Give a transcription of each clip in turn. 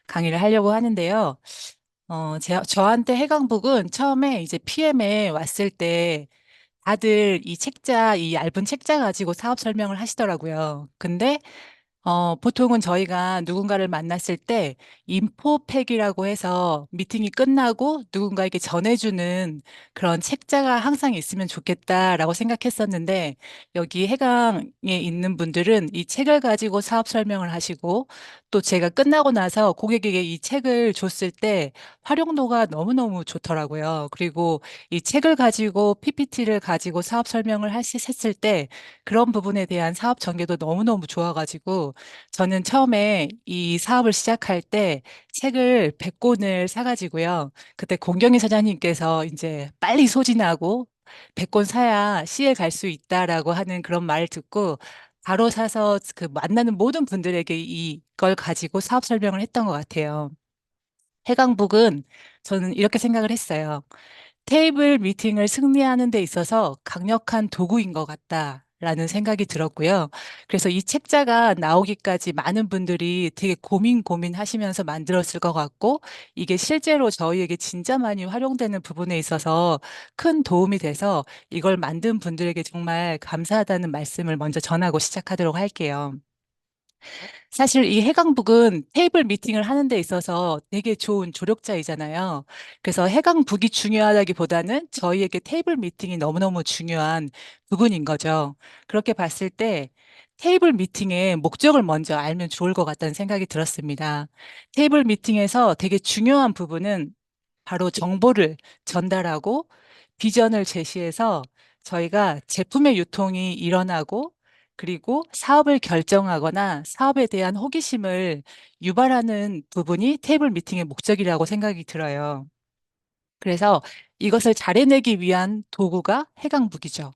강의를 하려고 하는데요. 저한테 해강북은 처음에 이제 PM에 왔을 때 다들 이 얇은 책자 가지고 사업 설명을 하시더라고요. 근데 보통은 저희가 누군가를 만났을 때 인포팩이라고 해서 미팅이 끝나고 누군가에게 전해주는 그런 책자가 항상 있으면 좋겠다라고 생각했었는데 여기 해강에 있는 분들은 이 책을 가지고 사업 설명을 하시고 또 제가 끝나고 나서 고객에게 이 책을 줬을 때 활용도가 너무너무 좋더라고요. 그리고 이 책을 가지고 PPT를 가지고 사업 설명을 했을 때 그런 부분에 대한 사업 전개도 너무너무 좋아가지고 저는 처음에 이 사업을 시작할 때 책을 100권을 사가지고요. 그때 공경희 사장님께서 이제 빨리 소진하고 100권 사야 시에 갈 수 있다라고 하는 그런 말을 듣고 바로 사서 그 만나는 모든 분들에게 이걸 가지고 사업 설명을 했던 것 같아요. 해강북은 저는 이렇게 생각을 했어요. 테이블 미팅을 승리하는 데 있어서 강력한 도구인 것 같다라는 생각이 들었고요. 그래서 이 책자가 나오기까지 많은 분들이 되게 고민하시면서 만들었을 것 같고, 이게 실제로 저희에게 진짜 많이 활용되는 부분에 있어서 큰 도움이 돼서 이걸 만든 분들에게 정말 감사하다는 말씀을 먼저 전하고 시작하도록 할게요. 사실 이 해강북은 테이블 미팅을 하는 데 있어서 되게 좋은 조력자이잖아요. 그래서 해강북이 중요하다기보다는 저희에게 테이블 미팅이 너무너무 중요한 부분인 거죠. 그렇게 봤을 때 테이블 미팅의 목적을 먼저 알면 좋을 것 같다는 생각이 들었습니다. 테이블 미팅에서 되게 중요한 부분은 바로 정보를 전달하고 비전을 제시해서 저희가 제품의 유통이 일어나고 그리고 사업을 결정하거나 사업에 대한 호기심을 유발하는 부분이 테이블 미팅의 목적이라고 생각이 들어요. 그래서 이것을 잘 해내기 위한 도구가 해강북이죠.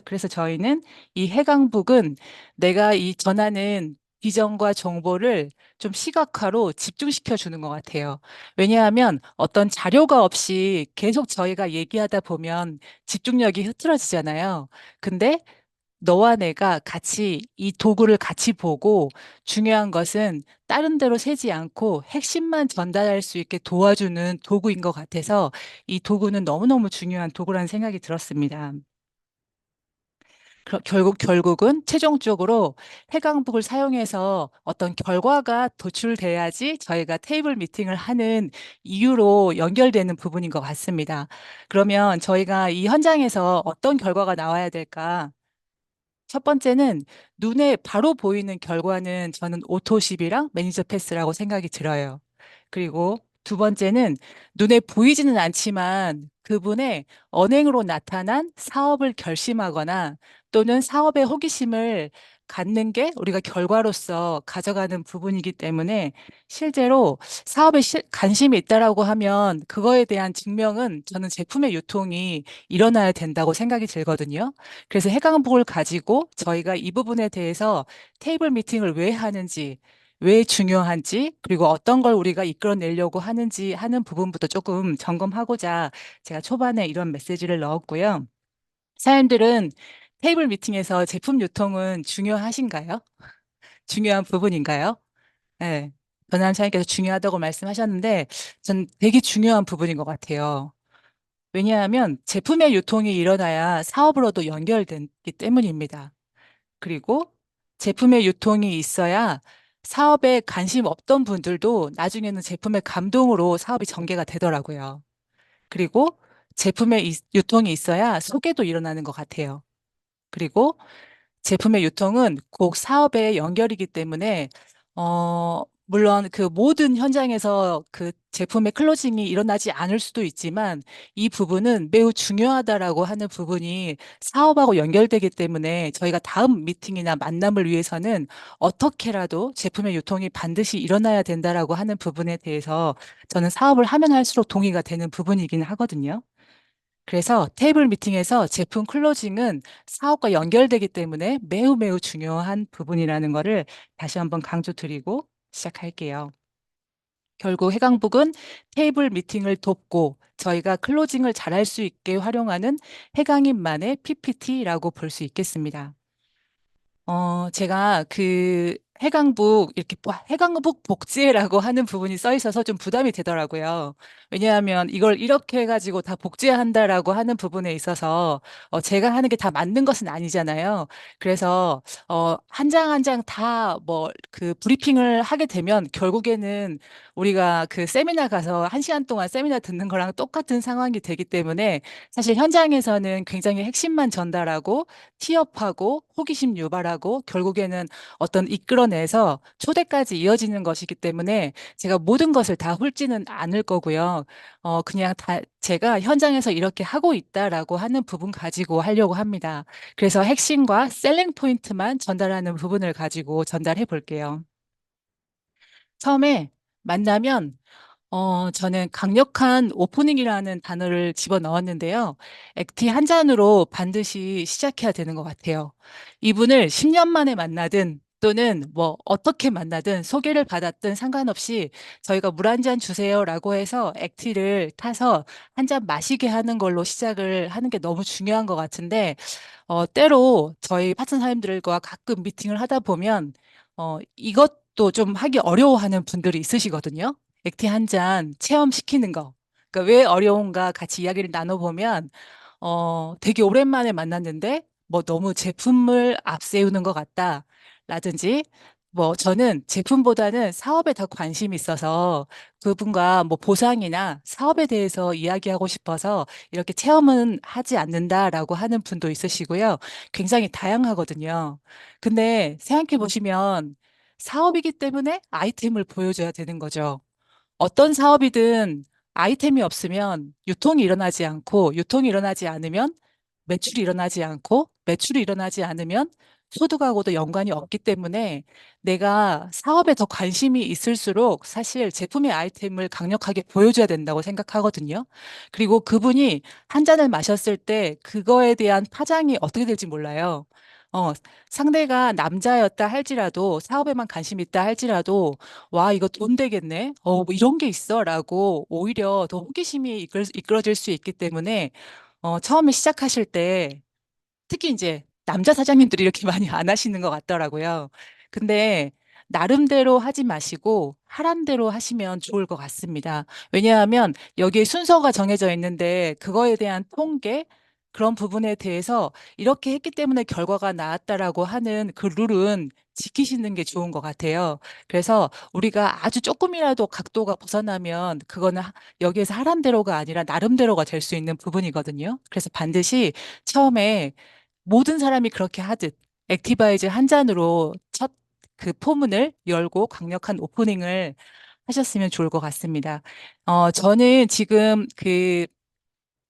그래서 저희는 이 해강북은 내가 이 전하는 비전과 정보를 좀 시각화로 집중시켜 주는 것 같아요. 왜냐하면 어떤 자료가 없이 계속 저희가 얘기하다 보면 집중력이 흐트러지잖아요. 근데 너와 내가 같이 이 도구를 같이 보고 중요한 것은 다른 데로 새지 않고 핵심만 전달할 수 있게 도와주는 도구인 것 같아서 이 도구는 너무너무 중요한 도구라는 생각이 들었습니다. 결국은 최종적으로 해강북을 사용해서 어떤 결과가 도출돼야지 저희가 테이블 미팅을 하는 이유로 연결되는 부분인 것 같습니다. 그러면 저희가 이 현장에서 어떤 결과가 나와야 될까? 첫 번째는 눈에 바로 보이는 결과는 저는 오토십이랑 매니저 패스라고 생각이 들어요. 그리고 두 번째는 눈에 보이지는 않지만 그분의 언행으로 나타난 사업을 결심하거나 또는 사업의 호기심을 갖는 게 우리가 결과로서 가져가는 부분이기 때문에 실제로 사업에 관심이 있다라고 하면 그거에 대한 증명은 저는 제품의 유통이 일어나야 된다고 생각이 들거든요. 그래서 해강북을 가지고 저희가 이 부분에 대해서 테이블 미팅을 왜 하는지, 왜 중요한지, 그리고 어떤 걸 우리가 이끌어내려고 하는지 하는 부분부터 조금 점검하고자 제가 초반에 이런 메시지를 넣었고요. 사연들은 테이블 미팅에서 제품 유통은 중요하신가요? 중요한 부분인가요? 네. 전남 사장님께서 중요하다고 말씀하셨는데 전 되게 중요한 부분인 것 같아요. 왜냐하면 제품의 유통이 일어나야 사업으로도 연결되기 때문입니다. 그리고 제품의 유통이 있어야 사업에 관심 없던 분들도 나중에는 제품의 감동으로 사업이 전개가 되더라고요. 그리고 제품의 유통이 있어야 소개도 일어나는 것 같아요. 그리고 제품의 유통은 꼭 사업의 연결이기 때문에 물론 그 모든 현장에서 그 제품의 클로징이 일어나지 않을 수도 있지만 이 부분은 매우 중요하다라고 하는 부분이 사업하고 연결되기 때문에 저희가 다음 미팅이나 만남을 위해서는 어떻게라도 제품의 유통이 반드시 일어나야 된다라고 하는 부분에 대해서 저는 사업을 하면 할수록 동의가 되는 부분이긴 하거든요. 그래서 테이블 미팅에서 제품 클로징은 사업과 연결되기 때문에 매우 매우 중요한 부분이라는 거를 다시 한번 강조드리고 시작할게요. 결국 해강북은 테이블 미팅을 돕고 저희가 클로징을 잘할 수 있게 활용하는 해강인만의 PPT라고 볼 수 있겠습니다. 제가 그 해강북 이렇게 해강북 복지회라고 하는 부분이 써 있어서 좀 부담이 되더라고요. 왜냐하면 이걸 이렇게 해가지고 다 복지한다라고 하는 부분에 있어서 제가 하는 게 다 맞는 것은 아니잖아요. 그래서 한 장 한 장 다 뭐 그 브리핑을 하게 되면 결국에는 우리가 그 세미나 가서 한 시간 동안 세미나 듣는 거랑 똑같은 상황이 되기 때문에 사실 현장에서는 굉장히 핵심만 전달하고 티업하고 호기심 유발하고 결국에는 어떤 이끌어내서 초대까지 이어지는 것이기 때문에 제가 모든 것을 다 훑지는 않을 거고요. 그냥 다 제가 현장에서 이렇게 하고 있다라고 하는 부분 가지고 하려고 합니다. 그래서 핵심과 셀링 포인트만 전달하는 부분을 가지고 전달해 볼게요. 처음에 만나면 저는 강력한 오프닝이라는 단어를 집어 넣었는데요. 액티 한 잔으로 반드시 시작해야 되는 것 같아요. 이분을 10년 만에 만나든 또는 뭐 어떻게 만나든 소개를 받았든 상관없이 저희가 물 한 잔 주세요라고 해서 액티를 타서 한 잔 마시게 하는 걸로 시작을 하는 게 너무 중요한 것 같은데 때로 저희 파트너님들과 가끔 미팅을 하다 보면, 이것도 좀 하기 어려워하는 분들이 있으시거든요. 액티 한 잔 체험시키는 거. 그러니까 왜 어려운가 같이 이야기를 나눠보면, 되게 오랜만에 만났는데, 뭐 너무 제품을 앞세우는 것 같다. 라든지, 뭐 저는 제품보다는 사업에 더 관심이 있어서 그분과 뭐 보상이나 사업에 대해서 이야기하고 싶어서 이렇게 체험은 하지 않는다라고 하는 분도 있으시고요. 굉장히 다양하거든요. 근데 생각해 보시면 사업이기 때문에 아이템을 보여줘야 되는 거죠. 어떤 사업이든 아이템이 없으면 유통이 일어나지 않고 유통이 일어나지 않으면 매출이 일어나지 않고 매출이 일어나지 않으면 소득하고도 연관이 없기 때문에 내가 사업에 더 관심이 있을수록 사실 제품의 아이템을 강력하게 보여줘야 된다고 생각하거든요. 그리고 그분이 한 잔을 마셨을 때 그거에 대한 파장이 어떻게 될지 몰라요. 어, 상대가 남자였다 할지라도 사업에만 관심 있다 할지라도 와, 이거 돈 되겠네. 뭐 이런 게 있어라고 오히려 더 호기심이 이끌어질 수 있기 때문에 처음에 시작하실 때 특히 이제 남자 사장님들이 이렇게 많이 안 하시는 것 같더라고요. 근데 나름대로 하지 마시고 하란 대로 하시면 좋을 것 같습니다. 왜냐하면 여기에 순서가 정해져 있는데 그거에 대한 통계 그런 부분에 대해서 이렇게 했기 때문에 결과가 나왔다라고 하는 그 룰은 지키시는 게 좋은 것 같아요. 그래서 우리가 아주 조금이라도 각도가 벗어나면 그거는 여기에서 하란 대로가 아니라 나름대로가 될 수 있는 부분이거든요. 그래서 반드시 처음에 모든 사람이 그렇게 하듯 액티바이즈 한 잔으로 첫 그 포문을 열고 강력한 오프닝을 하셨으면 좋을 것 같습니다. 저는 지금 그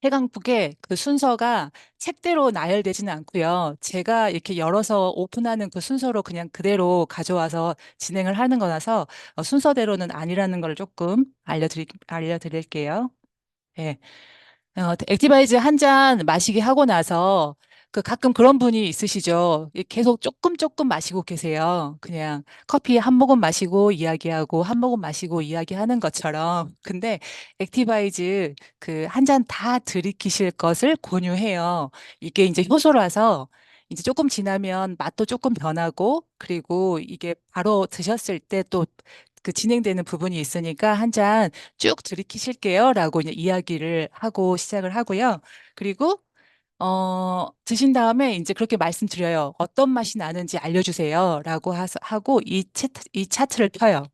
해강북의 그 순서가 책대로 나열되지는 않고요. 제가 이렇게 열어서 오픈하는 그 순서로 그냥 그대로 가져와서 진행을 하는 거라서 순서대로는 아니라는 걸 조금 알려드릴게요. 예. 액티바이즈 한 잔 마시게 하고 나서 그 가끔 그런 분이 있으시죠. 계속 조금 조금 마시고 계세요. 그냥 커피 한 모금 마시고 이야기하고 한 모금 마시고 이야기하는 것처럼. 근데 액티바이즈 그 한 잔 다 들이키실 것을 권유해요. 이게 이제 효소라서 이제 조금 지나면 맛도 조금 변하고 그리고 이게 바로 드셨을 때 또 그 진행되는 부분이 있으니까 한 잔 쭉 들이키실게요. 라고 이제 이야기를 하고 시작을 하고요. 그리고, 드신 다음에 이제 그렇게 말씀드려요. 어떤 맛이 나는지 알려주세요. 라고 하고 이 차트를 펴요.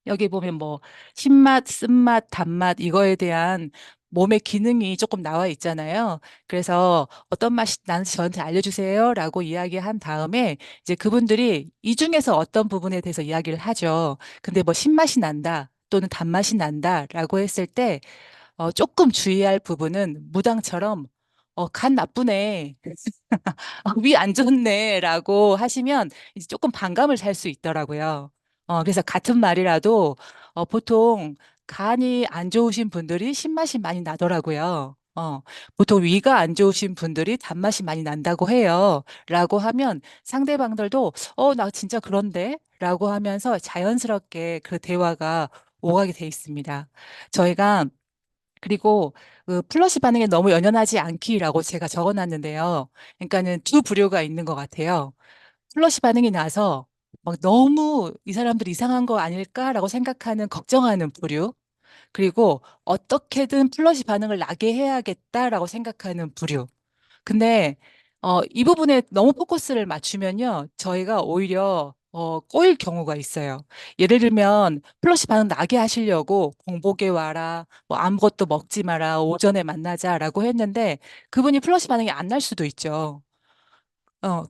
여기 보면 뭐 신맛, 쓴맛, 단맛 이거에 대한 몸의 기능이 조금 나와 있잖아요. 그래서 어떤 맛이 나는지 저한테 알려주세요. 라고 이야기한 다음에 이제 그분들이 이 중에서 어떤 부분에 대해서 이야기를 하죠. 근데 뭐 신맛이 난다 또는 단맛이 난다 라고 했을 때 조금 주의할 부분은 무당처럼 간 나쁘네. 위 안 좋네라고 하시면 이제 조금 반감을 살 수 있더라고요. 그래서 같은 말이라도 보통 간이 안 좋으신 분들이 신맛이 많이 나더라고요. 보통 위가 안 좋으신 분들이 단맛이 많이 난다고 해요. 라고 하면 상대방들도 나 진짜 그런데? 라고 하면서 자연스럽게 그 대화가 오가게 돼 있습니다. 저희가 그리고 그 플러시 반응에 너무 연연하지 않기라고 제가 적어놨는데요. 그러니까는 두 부류가 있는 것 같아요. 플러시 반응이 나서 막 너무 이 사람들 이상한 거 아닐까라고 생각하는 걱정하는 부류. 그리고 어떻게든 플러시 반응을 나게 해야겠다라고 생각하는 부류. 근데 이 부분에 너무 포커스를 맞추면요, 저희가 오히려 꼬일 경우가 있어요. 예를 들면 플러시 반응 나게 하시려고 공복에 와라, 뭐 아무것도 먹지 마라, 오전에 만나자라고 했는데 그분이 플러시 반응이 안 날 수도 있죠.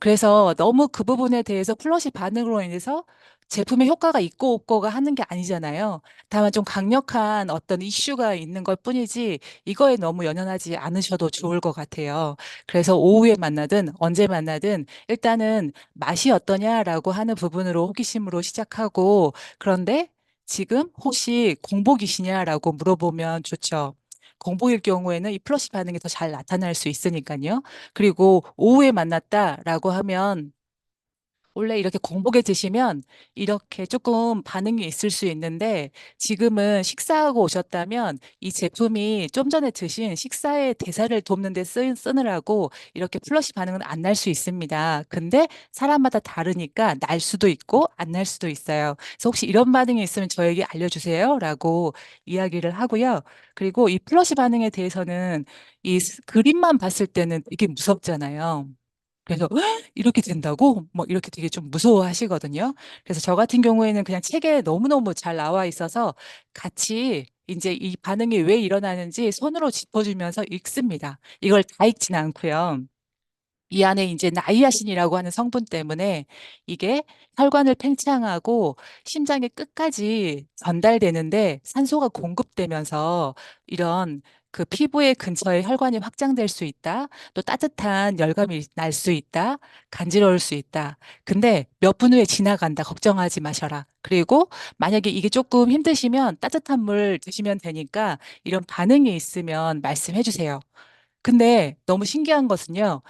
그래서 너무 그 부분에 대해서 플러시 반응으로 인해서 제품의 효과가 있고 없고가 하는 게 아니잖아요. 다만 좀 강력한 어떤 이슈가 있는 것 뿐이지 이거에 너무 연연하지 않으셔도 좋을 것 같아요. 그래서 오후에 만나든 언제 만나든 일단은 맛이 어떠냐라고 하는 부분으로 호기심으로 시작하고, 그런데 지금 혹시 공복이시냐라고 물어보면 좋죠. 공복일 경우에는 이 플러시 반응이 더 잘 나타날 수 있으니까요. 그리고 오후에 만났다라고 하면 원래 이렇게 공복에 드시면 이렇게 조금 반응이 있을 수 있는데 지금은 식사하고 오셨다면 이 제품이 좀 전에 드신 식사의 대사를 돕는 데 쓰느라고 이렇게 플러시 반응은 안 날 수 있습니다. 근데 사람마다 다르니까 날 수도 있고 안 날 수도 있어요. 그래서 혹시 이런 반응이 있으면 저에게 알려주세요 라고 이야기를 하고요. 그리고 이 플러시 반응에 대해서는 그림만 봤을 때는 이게 무섭잖아요. 그래서 이렇게 된다고? 뭐 이렇게 되게 좀 무서워하시거든요. 그래서 저 같은 경우에는 그냥 책에 너무너무 잘 나와 있어서 같이 이제 이 반응이 왜 일어나는지 손으로 짚어주면서 읽습니다. 이걸 다 읽지는 않고요. 이 안에 이제 나이아신이라고 하는 성분 때문에 이게 혈관을 팽창하고 심장의 끝까지 전달되는데 산소가 공급되면서 이런 그 피부의 근처에 혈관이 확장될 수 있다. 또 따뜻한 열감이 날 수 있다. 간지러울 수 있다. 근데 몇 분 후에 지나간다. 걱정하지 마셔라. 그리고 만약에 이게 조금 힘드시면 따뜻한 물 드시면 되니까 이런 반응이 있으면 말씀해 주세요. 근데 너무 신기한 것은요,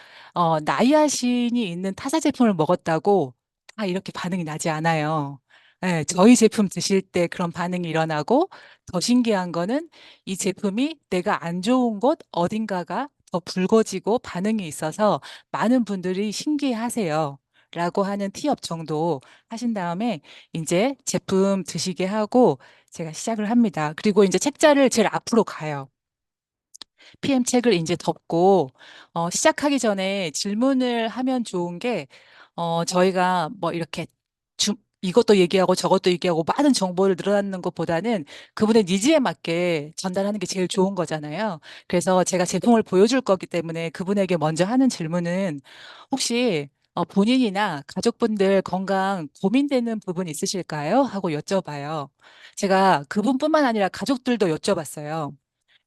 나이아신이 있는 타사 제품을 먹었다고 다 이렇게 반응이 나지 않아요. 예, 저희 제품 드실 때 그런 반응이 일어나고, 더 신기한 거는 이 제품이 내가 안 좋은 곳 어딘가가 더 붉어지고 반응이 있어서 많은 분들이 신기해하세요. 라고 하는 티업 정도 하신 다음에 이제 제품 드시게 하고 제가 시작을 합니다. 그리고 이제 책자를 제일 앞으로 가요. PM 책을 이제 덮고 시작하기 전에 질문을 하면 좋은 게 저희가 뭐 이렇게 이것도 얘기하고 저것도 얘기하고 많은 정보를 늘어놓는 것보다는 그분의 니즈에 맞게 전달하는 게 제일 좋은 거잖아요. 그래서 제가 제품을 보여줄 거기 때문에 그분에게 먼저 하는 질문은 혹시 본인이나 가족분들 건강 고민되는 부분 있으실까요? 하고 여쭤봐요. 제가 그분뿐만 아니라 가족들도 여쭤봤어요.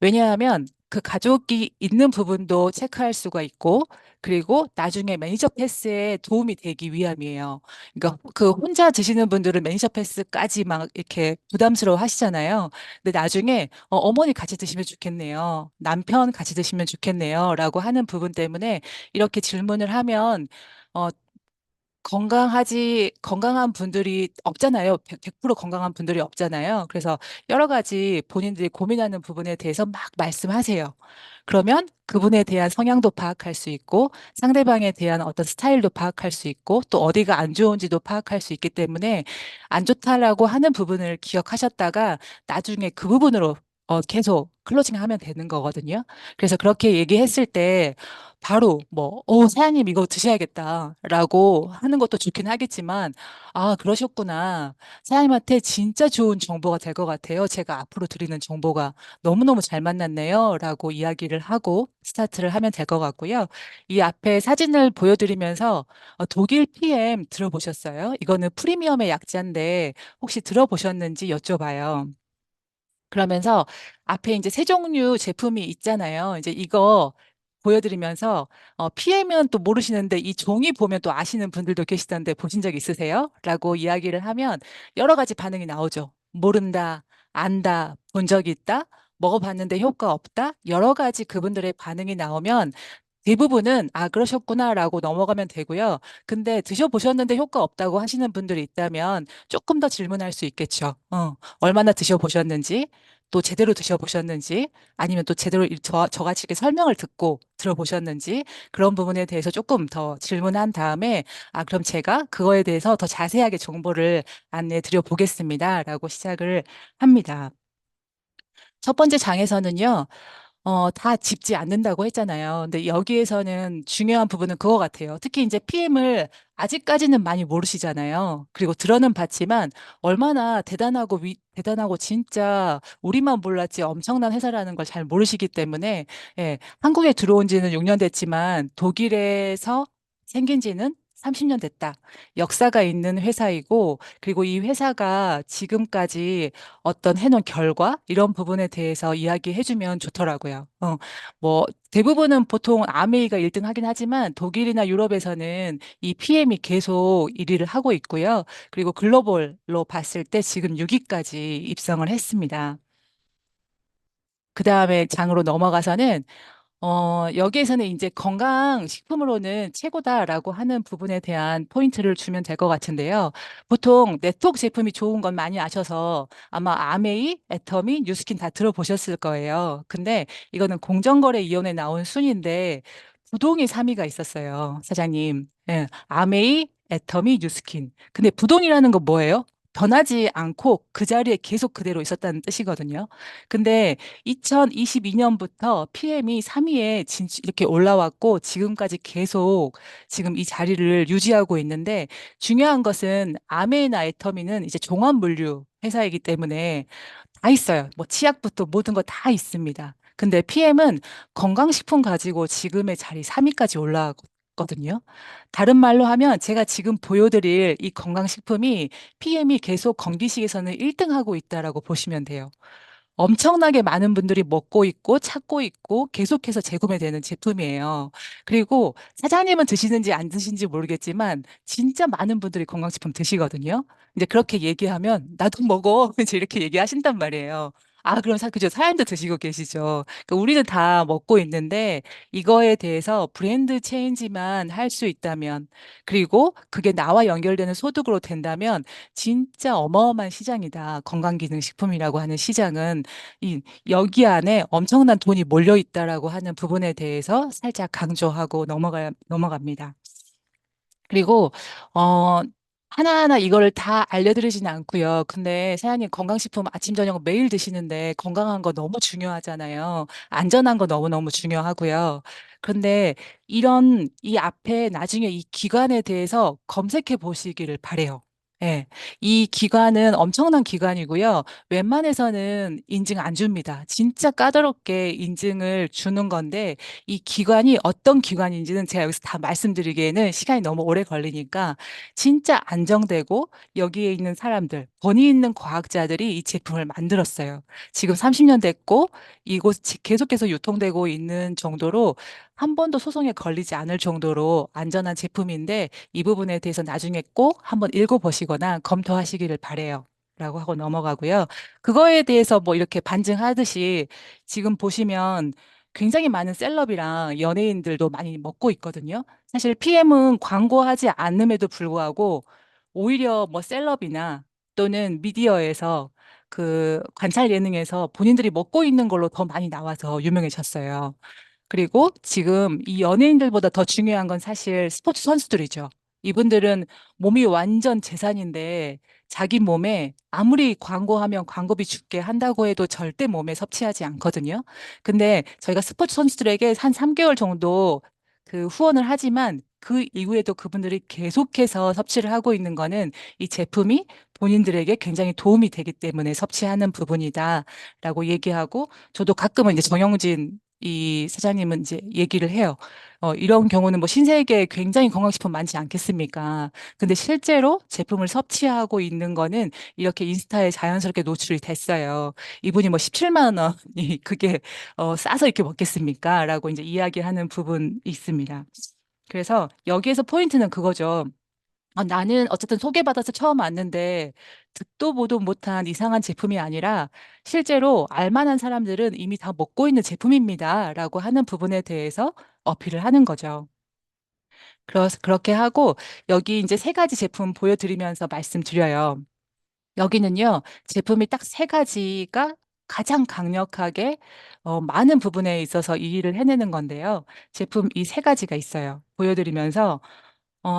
왜냐하면 그 가족이 있는 부분도 체크할 수가 있고, 그리고 나중에 매니저 패스에 도움이 되기 위함이에요. 그러니까 그 혼자 드시는 분들은 매니저 패스까지 막 이렇게 부담스러워 하시잖아요. 근데 나중에 어머니 같이 드시면 좋겠네요. 남편 같이 드시면 좋겠네요. 라고 하는 부분 때문에 이렇게 질문을 하면 어, 건강한 분들이 없잖아요. 100% 건강한 분들이 없잖아요. 그래서 여러 가지 본인들이 고민하는 부분에 대해서 막 말씀하세요. 그러면 그분에 대한 성향도 파악할 수 있고, 상대방에 대한 어떤 스타일도 파악할 수 있고, 또 어디가 안 좋은지도 파악할 수 있기 때문에 안 좋다라고 하는 부분을 기억하셨다가 나중에 그 부분으로 계속 클로징 하면 되는 거거든요. 그래서 그렇게 얘기했을 때 바로 뭐, 사장님 이거 드셔야겠다라고 하는 것도 좋긴 하겠지만, 아, 그러셨구나. 사장님한테 진짜 좋은 정보가 될 것 같아요. 제가 앞으로 드리는 정보가 너무너무 잘 만났네요. 라고 이야기를 하고 스타트를 하면 될 것 같고요. 이 앞에 사진을 보여드리면서 독일 PM 들어보셨어요? 이거는 프리미엄의 약자인데 혹시 들어보셨는지 여쭤봐요. 그러면서 앞에 이제 세 종류 제품이 있잖아요. 이제 이거 보여드리면서 PM은 또 모르시는데 이 종이 보면 또 아시는 분들도 계시던데 보신 적 있으세요? 라고 이야기를 하면 여러 가지 반응이 나오죠. 모른다, 안다, 본 적이 있다, 먹어봤는데 효과 없다. 여러 가지 그분들의 반응이 나오면 대부분은 아, 그러셨구나라고 넘어가면 되고요. 근데 드셔보셨는데 효과 없다고 하시는 분들이 있다면 조금 더 질문할 수 있겠죠. 얼마나 드셔보셨는지. 또 제대로 드셔보셨는지 아니면 또 제대로 저같이 이렇게 설명을 듣고 들어보셨는지 그런 부분에 대해서 조금 더 질문한 다음에 그럼 제가 그거에 대해서 더 자세하게 정보를 안내해 드려 보겠습니다라고 시작을 합니다. 첫 번째 장에서는요. 다 짚지 않는다고 했잖아요. 근데 여기에서는 중요한 부분은 그거 같아요. 특히 이제 PM을 아직까지는 많이 모르시잖아요. 그리고 들어는 봤지만 얼마나 대단하고 진짜 우리만 몰랐지 엄청난 회사라는 걸 잘 모르시기 때문에, 예, 한국에 들어온 지는 6년 됐지만 독일에서 생긴 지는 30년 됐다. 역사가 있는 회사이고, 그리고 이 회사가 지금까지 어떤 해놓은 결과 이런 부분에 대해서 이야기해주면 좋더라고요. 뭐 대부분은 보통 아메이가 1등 하긴 하지만 독일이나 유럽에서는 이 PM이 계속 1위를 하고 있고요. 그리고 글로벌로 봤을 때 지금 6위까지 입성을 했습니다. 그 다음에 장으로 넘어가서는 여기에서는 이제 건강식품으로는 최고다라고 하는 부분에 대한 포인트를 주면 될 것 같은데요. 보통 네트워크 제품이 좋은 건 많이 아셔서 아마 아메이, 애터미, 뉴스킨 다 들어보셨을 거예요. 근데 이거는 공정거래위원회에 나온 순인데 부동이 3위가 있었어요, 사장님. 예, 아메이, 애터미, 뉴스킨. 근데 부동이라는 건 뭐예요? 변하지 않고 그 자리에 계속 그대로 있었다는 뜻이거든요. 근데 2022년부터 PM이 3위에 이렇게 올라왔고 지금까지 계속 지금 이 자리를 유지하고 있는데 중요한 것은 아메이나 애터미는 이제 종합물류 회사이기 때문에 다 있어요. 뭐 치약부터 모든 거 다 있습니다. 근데 PM은 건강식품 가지고 지금의 자리 3위까지 올라왔거든요. 다른 말로 하면 제가 지금 보여드릴 이 건강식품이 PM이 계속 건기식에서는 1등하고 있다라고 보시면 돼요. 엄청나게 많은 분들이 먹고 있고 찾고 있고 계속해서 재구매되는 제품이에요. 그리고 사장님은 드시는지 안 드시는지 모르겠지만 진짜 많은 분들이 건강식품 드시거든요. 이제 그렇게 얘기하면 나도 먹어. 이제 이렇게 얘기하신단 말이에요. 그럼 그죠. 사연도 드시고 계시죠. 그러니까 우리는 다 먹고 있는데 이거에 대해서 브랜드 체인지만 할 수 있다면 그리고 그게 나와 연결되는 소득으로 된다면 진짜 어마어마한 시장이다. 건강기능식품이라고 하는 시장은 여기 안에 엄청난 돈이 몰려 있다라고 하는 부분에 대해서 살짝 강조하고 넘어갑니다. 그리고, 어, 하나하나 이거를 다 알려드리지는 않고요. 근데 사장님 건강식품 아침, 저녁 매일 드시는데 건강한 거 너무 중요하잖아요. 안전한 거 너무너무 중요하고요. 그런데 이 앞에 나중에 이 기관에 대해서 검색해 보시기를 바래요. 예. 이 기관은 엄청난 기관이고요. 웬만해서는 인증 안 줍니다. 진짜 까다롭게 인증을 주는 건데 이 기관이 어떤 기관인지는 제가 여기서 다 말씀드리기에는 시간이 너무 오래 걸리니까 진짜 안정되고 여기에 있는 사람들, 권위 있는 과학자들이 이 제품을 만들었어요. 지금 30년 됐고 계속해서 유통되고 있는 정도로 한 번도 소송에 걸리지 않을 정도로 안전한 제품인데 이 부분에 대해서 나중에 꼭 한번 읽어보시거나 검토하시기를 바래요. 라고 하고 넘어가고요. 그거에 대해서 뭐 이렇게 반증하듯이 지금 보시면 굉장히 많은 셀럽이랑 연예인들도 많이 먹고 있거든요. 사실 PM은 광고하지 않음에도 불구하고 오히려 뭐 셀럽이나 또는 미디어에서 그 관찰 예능에서 본인들이 먹고 있는 걸로 더 많이 나와서 유명해졌어요. 그리고 지금 이 연예인들보다 더 중요한 건 사실 스포츠 선수들이죠. 이분들은 몸이 완전 재산인데 자기 몸에 아무리 광고하면 광고비 줄게 한다고 해도 절대 몸에 섭취하지 않거든요. 근데 저희가 스포츠 선수들에게 한 3개월 정도 그 후원을 하지만 그 이후에도 그분들이 계속해서 섭취를 하고 있는 거는 이 제품이 본인들에게 굉장히 도움이 되기 때문에 섭취하는 부분이다라고 얘기하고 저도 가끔은 이제 정영진 이 사장님은 이제 얘기를 해요. 이런 경우는 뭐 신세계에 굉장히 건강식품 많지 않겠습니까? 근데 실제로 제품을 섭취하고 있는 거는 이렇게 인스타에 자연스럽게 노출이 됐어요. 이분이 뭐 17만 원이 그게 싸서 이렇게 먹겠습니까? 라고 이제 이야기하는 부분이 있습니다. 그래서 여기에서 포인트는 그거죠. 나는 어쨌든 소개받아서 처음 왔는데 듣도 보도 못한 이상한 제품이 아니라 실제로 알만한 사람들은 이미 다 먹고 있는 제품입니다. 라고 하는 부분에 대해서 어필을 하는 거죠. 그렇게 하고 여기 이제 세 가지 제품 보여드리면서 말씀드려요. 여기는요, 제품이 딱 세 가지가 가장 강력하게 많은 부분에 있어서 이 일을 해내는 건데요. 제품 이 세 가지가 있어요. 보여드리면서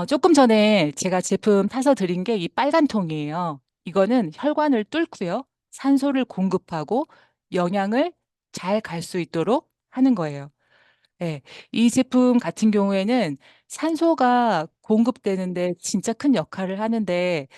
조금 전에 제가 제품 타서 드린 게 이 빨간 통이에요. 이거는 혈관을 뚫고요. 산소를 공급하고 영양을 잘 갈 수 있도록 하는 거예요. 네. 이 제품 같은 경우에는 산소가 공급되는데 진짜 큰 역할을 하는데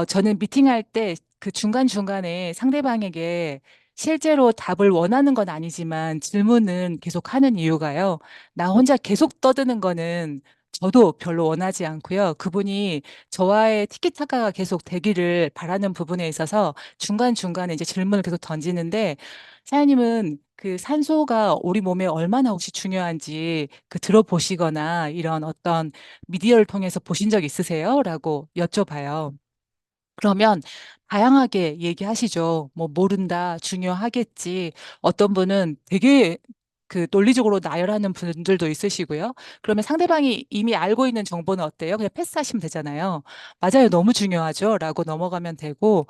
저는 미팅할 때 그 중간중간에 상대방에게 실제로 답을 원하는 건 아니지만 질문은 계속 하는 이유가요. 나 혼자 계속 떠드는 거는 저도 별로 원하지 않고요. 그분이 저와의 티키타카가 계속 되기를 바라는 부분에 있어서 중간중간에 이제 질문을 계속 던지는데 사장님은 그 산소가 우리 몸에 얼마나 혹시 중요한지 그 들어보시거나 이런 어떤 미디어를 통해서 보신 적 있으세요? 라고 여쭤봐요. 그러면 다양하게 얘기하시죠. 뭐 모른다, 중요하겠지. 어떤 분은 되게 그 논리적으로 나열하는 분들도 있으시고요. 그러면 상대방이 이미 알고 있는 정보는 어때요? 그냥 패스하시면 되잖아요. 맞아요. 너무 중요하죠. 라고 넘어가면 되고,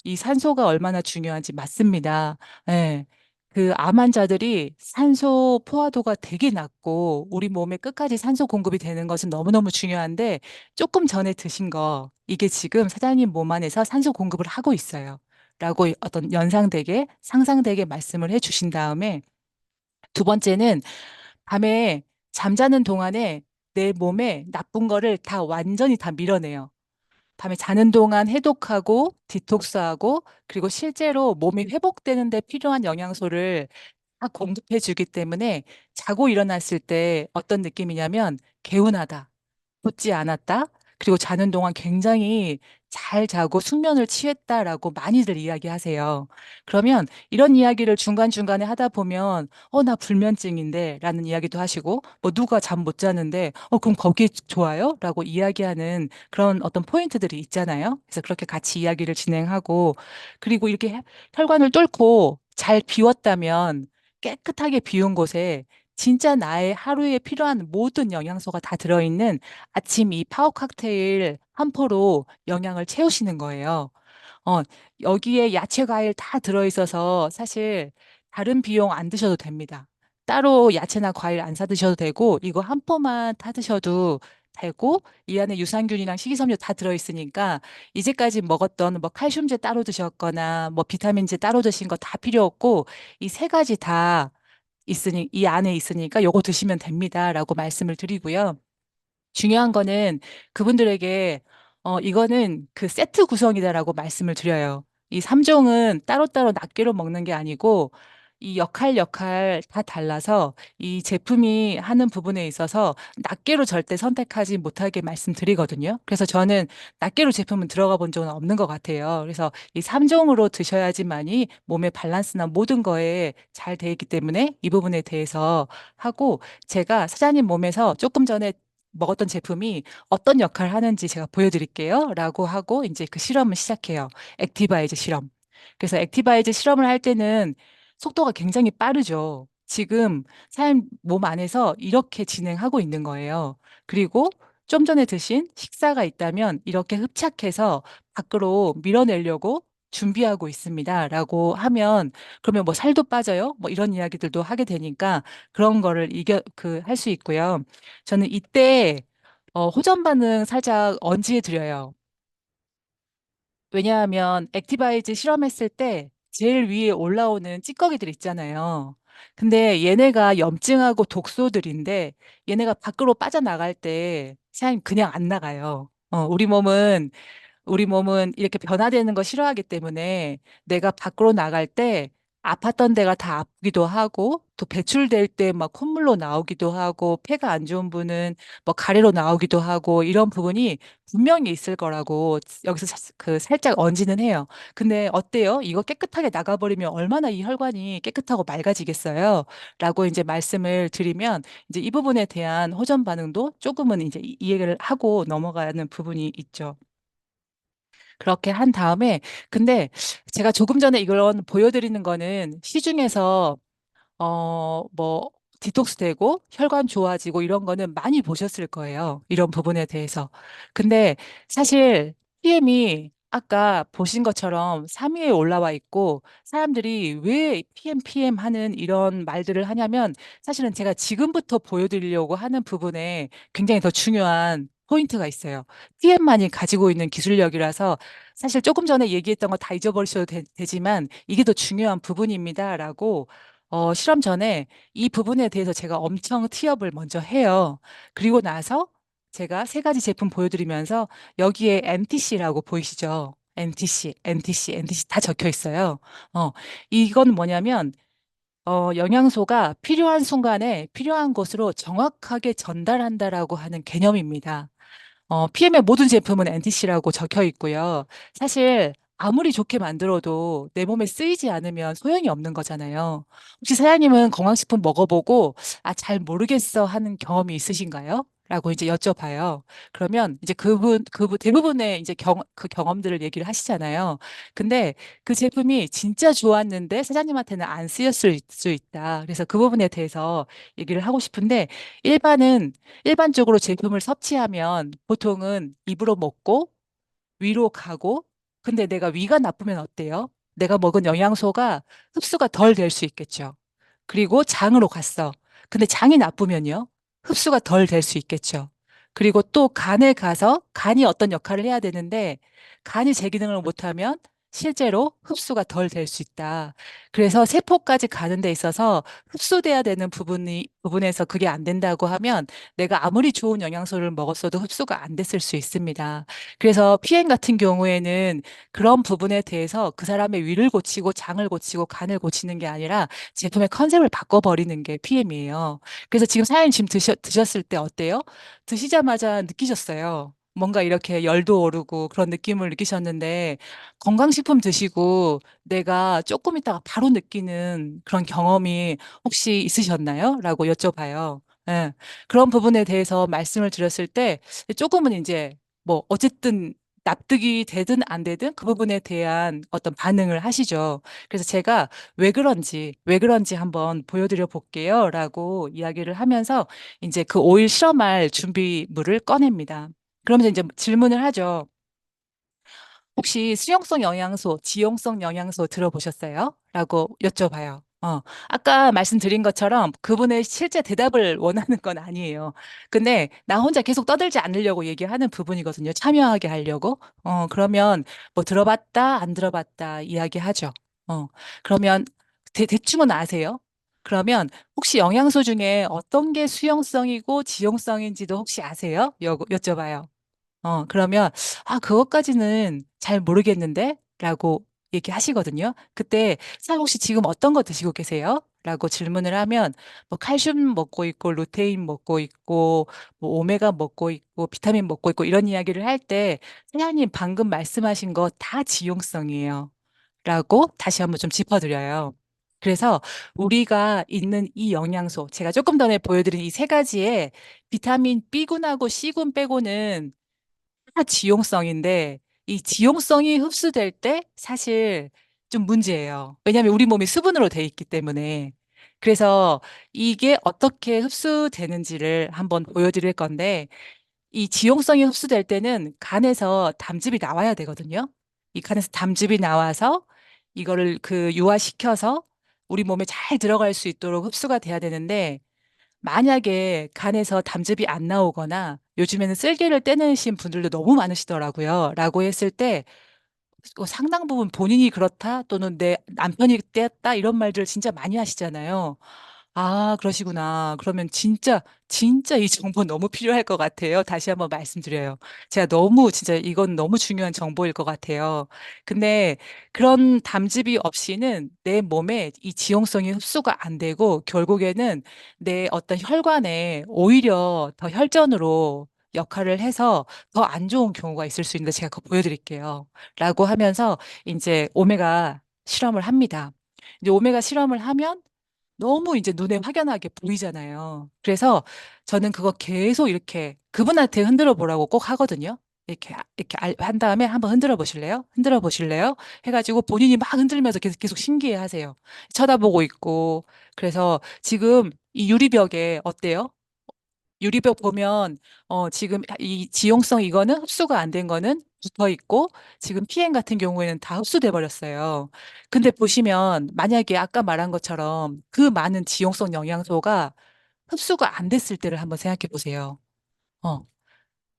이 산소가 얼마나 중요한지 맞습니다. 예. 그 암 환자들이 산소 포화도가 되게 낮고 우리 몸에 끝까지 산소 공급이 되는 것은 너무너무 중요한데 조금 전에 드신 거 이게 지금 사장님 몸 안에서 산소 공급을 하고 있어요. 라고 어떤 연상되게 상상되게 말씀을 해 주신 다음에 두 번째는 밤에 잠자는 동안에 내 몸에 나쁜 거를 다 완전히 다 밀어내요. 밤에 자는 동안 해독하고 디톡스하고 그리고 실제로 몸이 회복되는 데 필요한 영양소를 다 공급해 주기 때문에 자고 일어났을 때 어떤 느낌이냐면 개운하다. 붙지 않았다. 그리고 자는 동안 굉장히 잘 자고 숙면을 취했다라고 많이들 이야기하세요. 그러면 이런 이야기를 중간중간에 하다 보면, 나 불면증인데, 라는 이야기도 하시고, 뭐 누가 잠 못 자는데, 그럼 거기 좋아요? 라고 이야기하는 그런 어떤 포인트들이 있잖아요. 그래서 그렇게 같이 이야기를 진행하고, 그리고 이렇게 혈관을 뚫고 잘 비웠다면 깨끗하게 비운 곳에 진짜 나의 하루에 필요한 모든 영양소가 다 들어있는 아침 이 파워 칵테일 한 포로 영양을 채우시는 거예요. 어, 여기에 야채, 과일 다 들어있어서 사실 다른 비용 안 드셔도 됩니다. 따로 야채나 과일 안 사 드셔도 되고, 이거 한 포만 타 드셔도 되고, 이 안에 유산균이랑 식이섬유 다 들어있으니까, 이제까지 먹었던 뭐 칼슘제 따로 드셨거나, 뭐 비타민제 따로 드신 거 다 필요 없고, 이 세 가지 다 이 안에 있으니까 요거 드시면 됩니다라고 말씀을 드리고요. 중요한 거는 그분들에게 이거는 그 세트 구성이다라고 말씀을 드려요. 이 3종은 따로따로 낱개로 먹는 게 아니고 이 역할 다 달라서 이 제품이 하는 부분에 있어서 낱개로 절대 선택하지 못하게 말씀드리거든요. 그래서 저는 낱개로 제품은 들어가 본 적은 없는 것 같아요. 그래서 이 3종으로 드셔야지만이 몸의 밸런스나 모든 거에 잘 돼 있기 때문에 이 부분에 대해서 하고 제가 사장님 몸에서 조금 전에 먹었던 제품이 어떤 역할을 하는지 제가 보여드릴게요. 라고 하고 이제 그 실험을 시작해요. 액티바이즈 실험. 그래서 액티바이즈 실험을 할 때는 속도가 굉장히 빠르죠. 지금 사람 몸 안에서 이렇게 진행하고 있는 거예요. 그리고 좀 전에 드신 식사가 있다면 이렇게 흡착해서 밖으로 밀어내려고 준비하고 있습니다. 라고 하면 그러면 뭐 살도 빠져요? 뭐 이런 이야기들도 하게 되니까 그런 거를 할 수 있고요. 저는 이때 호전 반응 살짝 언지해 드려요. 왜냐하면 액티바이즈 실험했을 때 제일 위에 올라오는 찌꺼기들 있잖아요. 근데 얘네가 염증하고 독소들인데 얘네가 밖으로 빠져나갈 때 그냥 안 나가요. 우리 몸은 이렇게 변화되는 거 싫어하기 때문에 내가 밖으로 나갈 때 아팠던 데가 다 아프기도 하고 또 배출될 때 막 콧물로 나오기도 하고 폐가 안 좋은 분은 뭐 가래로 나오기도 하고 이런 부분이 분명히 있을 거라고 여기서 살짝 언지는 해요. 근데 어때요? 이거 깨끗하게 나가버리면 얼마나 이 혈관이 깨끗하고 맑아지겠어요? 라고 이제 말씀을 드리면 이제 이 부분에 대한 호전 반응도 조금은 이제 이해를 하고 넘어가는 부분이 있죠. 그렇게 한 다음에, 근데 제가 조금 전에 이걸 보여드리는 거는 시중에서, 뭐, 디톡스 되고 혈관 좋아지고 이런 거는 많이 보셨을 거예요. 이런 부분에 대해서. 근데 사실 PM이 아까 보신 것처럼 3위에 올라와 있고 사람들이 왜 PM 하는 이런 말들을 하냐면 사실은 제가 지금부터 보여드리려고 하는 부분에 굉장히 더 중요한 포인트가 있어요. PM만이 가지고 있는 기술력이라서 사실 조금 전에 얘기했던 거 다 잊어버리셔도 되지만 이게 더 중요한 부분입니다라고 실험 전에 이 부분에 대해서 제가 엄청 티업을 먼저 해요. 그리고 나서 제가 세 가지 제품 보여드리면서 여기에 NTC라고 보이시죠? NTC 다 적혀 있어요. 어, 이건 뭐냐면, 영양소가 필요한 순간에 필요한 곳으로 정확하게 전달한다라고 하는 개념입니다. PM의 모든 제품은 NTC라고 적혀 있고요. 사실 아무리 좋게 만들어도 내 몸에 쓰이지 않으면 소용이 없는 거잖아요. 혹시 사장님은 건강식품 먹어보고 잘 모르겠어 하는 경험이 있으신가요? 라고 이제 여쭤봐요. 그러면 이제 그분 대부분의 이제 그 경험들을 얘기를 하시잖아요. 근데 그 제품이 진짜 좋았는데 사장님한테는 안 쓰였을 수 있다. 그래서 그 부분에 대해서 얘기를 하고 싶은데 일반은 일반적으로 제품을 섭취하면 보통은 입으로 먹고 위로 가고, 근데 내가 위가 나쁘면 어때요? 내가 먹은 영양소가 흡수가 덜 될 수 있겠죠. 그리고 장으로 갔어. 근데 장이 나쁘면요? 흡수가 덜 될 수 있겠죠. 그리고 또 간에 가서 간이 어떤 역할을 해야 되는데 간이 제 기능을 못하면 실제로 흡수가 덜 될 수 있다. 그래서 세포까지 가는 데 있어서 흡수돼야 되는 부분에서 그게 안 된다고 하면 내가 아무리 좋은 영양소를 먹었어도 흡수가 안 됐을 수 있습니다. 그래서 피행 같은 경우에는 그런 부분에 대해서 그 사람의 위를 고치고 장을 고치고 간을 고치는 게 아니라 제품의 컨셉을 바꿔버리는 게 PM이에요. 그래서 지금 사장님 지금 드셨을 때 어때요? 드시자마자 느끼셨어요. 뭔가 이렇게 열도 오르고 그런 느낌을 느끼셨는데 건강식품 드시고 내가 조금 있다가 바로 느끼는 그런 경험이 혹시 있으셨나요? 라고 여쭤봐요. 예. 그런 부분에 대해서 말씀을 드렸을 때 조금은 이제 뭐 어쨌든 납득이 되든 안 되든 그 부분에 대한 어떤 반응을 하시죠. 그래서 제가 왜 그런지 한번 보여드려 볼게요. 라고 이야기를 하면서 이제 그 오일 실험할 준비물을 꺼냅니다. 그러면서 이제 질문을 하죠. 혹시 수용성 영양소, 지용성 영양소 들어보셨어요? 라고 여쭤봐요. 아까 말씀드린 것처럼 그분의 실제 대답을 원하는 건 아니에요. 근데 나 혼자 계속 떠들지 않으려고 얘기하는 부분이거든요. 참여하게 하려고. 그러면 뭐 들어봤다, 안 들어봤다 이야기하죠. 그러면 대충은 아세요? 그러면 혹시 영양소 중에 어떤 게 수용성이고 지용성인지도 혹시 아세요? 여쭤봐요. 그러면, 그것까지는 잘 모르겠는데? 라고 얘기하시거든요. 그때, 사실 혹시 지금 어떤 거 드시고 계세요? 라고 질문을 하면, 뭐, 칼슘 먹고 있고, 루테인 먹고 있고, 뭐, 오메가 먹고 있고, 비타민 먹고 있고, 이런 이야기를 할 때, 사장님 방금 말씀하신 거 다 지용성이에요. 라고 다시 한번 좀 짚어드려요. 그래서 우리가 있는 이 영양소, 제가 조금 전에 보여드린 이 세 가지에 비타민 B군하고 C군 빼고는 다 지용성인데 이 지용성이 흡수될 때 사실 좀 문제예요. 왜냐하면 우리 몸이 수분으로 돼 있기 때문에. 그래서 이게 어떻게 흡수되는지를 한번 보여드릴 건데 이 지용성이 흡수될 때는 간에서 담즙이 나와야 되거든요. 이 간에서 담즙이 나와서 이거를 그 유화시켜서 우리 몸에 잘 들어갈 수 있도록 흡수가 돼야 되는데 만약에 간에서 담즙이 안 나오거나 요즘에는 쓸개를 떼내신 분들도 너무 많으시더라고요. 라고 했을 때 상당 부분 본인이 그렇다 또는 내 남편이 떼었다 이런 말들 진짜 많이 하시잖아요. 그러시구나. 그러면 진짜 이 정보 너무 필요할 것 같아요. 다시 한번 말씀드려요. 제가 너무, 진짜 이건 너무 중요한 정보일 것 같아요. 근데 그런 담즙이 없이는 내 몸에 이 지용성이 흡수가 안 되고 결국에는 내 어떤 혈관에 오히려 더 혈전으로 역할을 해서 더 안 좋은 경우가 있을 수 있는데 제가 그거 보여드릴게요. 라고 하면서 이제 오메가 실험을 합니다. 이제 오메가 실험을 하면 너무 이제 눈에 확연하게 보이잖아요. 그래서 저는 그거 계속 이렇게 그분한테 흔들어 보라고 꼭 하거든요. 이렇게 한 다음에 한번 흔들어 보실래요? 흔들어 보실래요? 해가지고 본인이 막 흔들면서 계속 신기해 하세요. 쳐다보고 있고. 그래서 지금 이 유리벽에 어때요? 유리벽 보면 지금 이 지용성 이거는 흡수가 안 된 거는 붙어 있고 지금 PM 같은 경우에는 다 흡수돼 버렸어요. 근데 보시면 만약에 아까 말한 것처럼 그 많은 지용성 영양소가 흡수가 안 됐을 때를 한번 생각해 보세요. 어,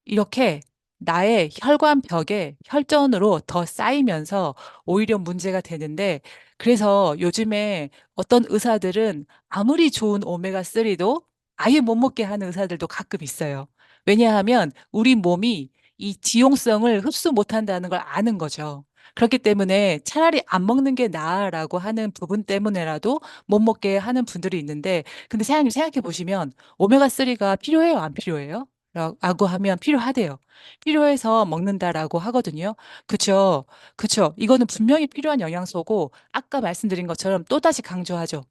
이렇게 나의 혈관벽에 혈전으로 더 쌓이면서 오히려 문제가 되는데 그래서 요즘에 어떤 의사들은 아무리 좋은 오메가3도 아예 못 먹게 하는 의사들도 가끔 있어요. 왜냐하면 우리 몸이 이 지용성을 흡수 못 한다는 걸 아는 거죠. 그렇기 때문에 차라리 안 먹는 게 나아라고 하는 부분 때문에라도 못 먹게 하는 분들이 있는데 근데 사장님 생각해 보시면 오메가3가 필요해요, 안 필요해요? 라고 하면 필요하대요. 필요해서 먹는다라고 하거든요. 그쵸? 그쵸? 이거는 분명히 필요한 영양소고, 아까 말씀드린 것처럼 또다시 강조하죠.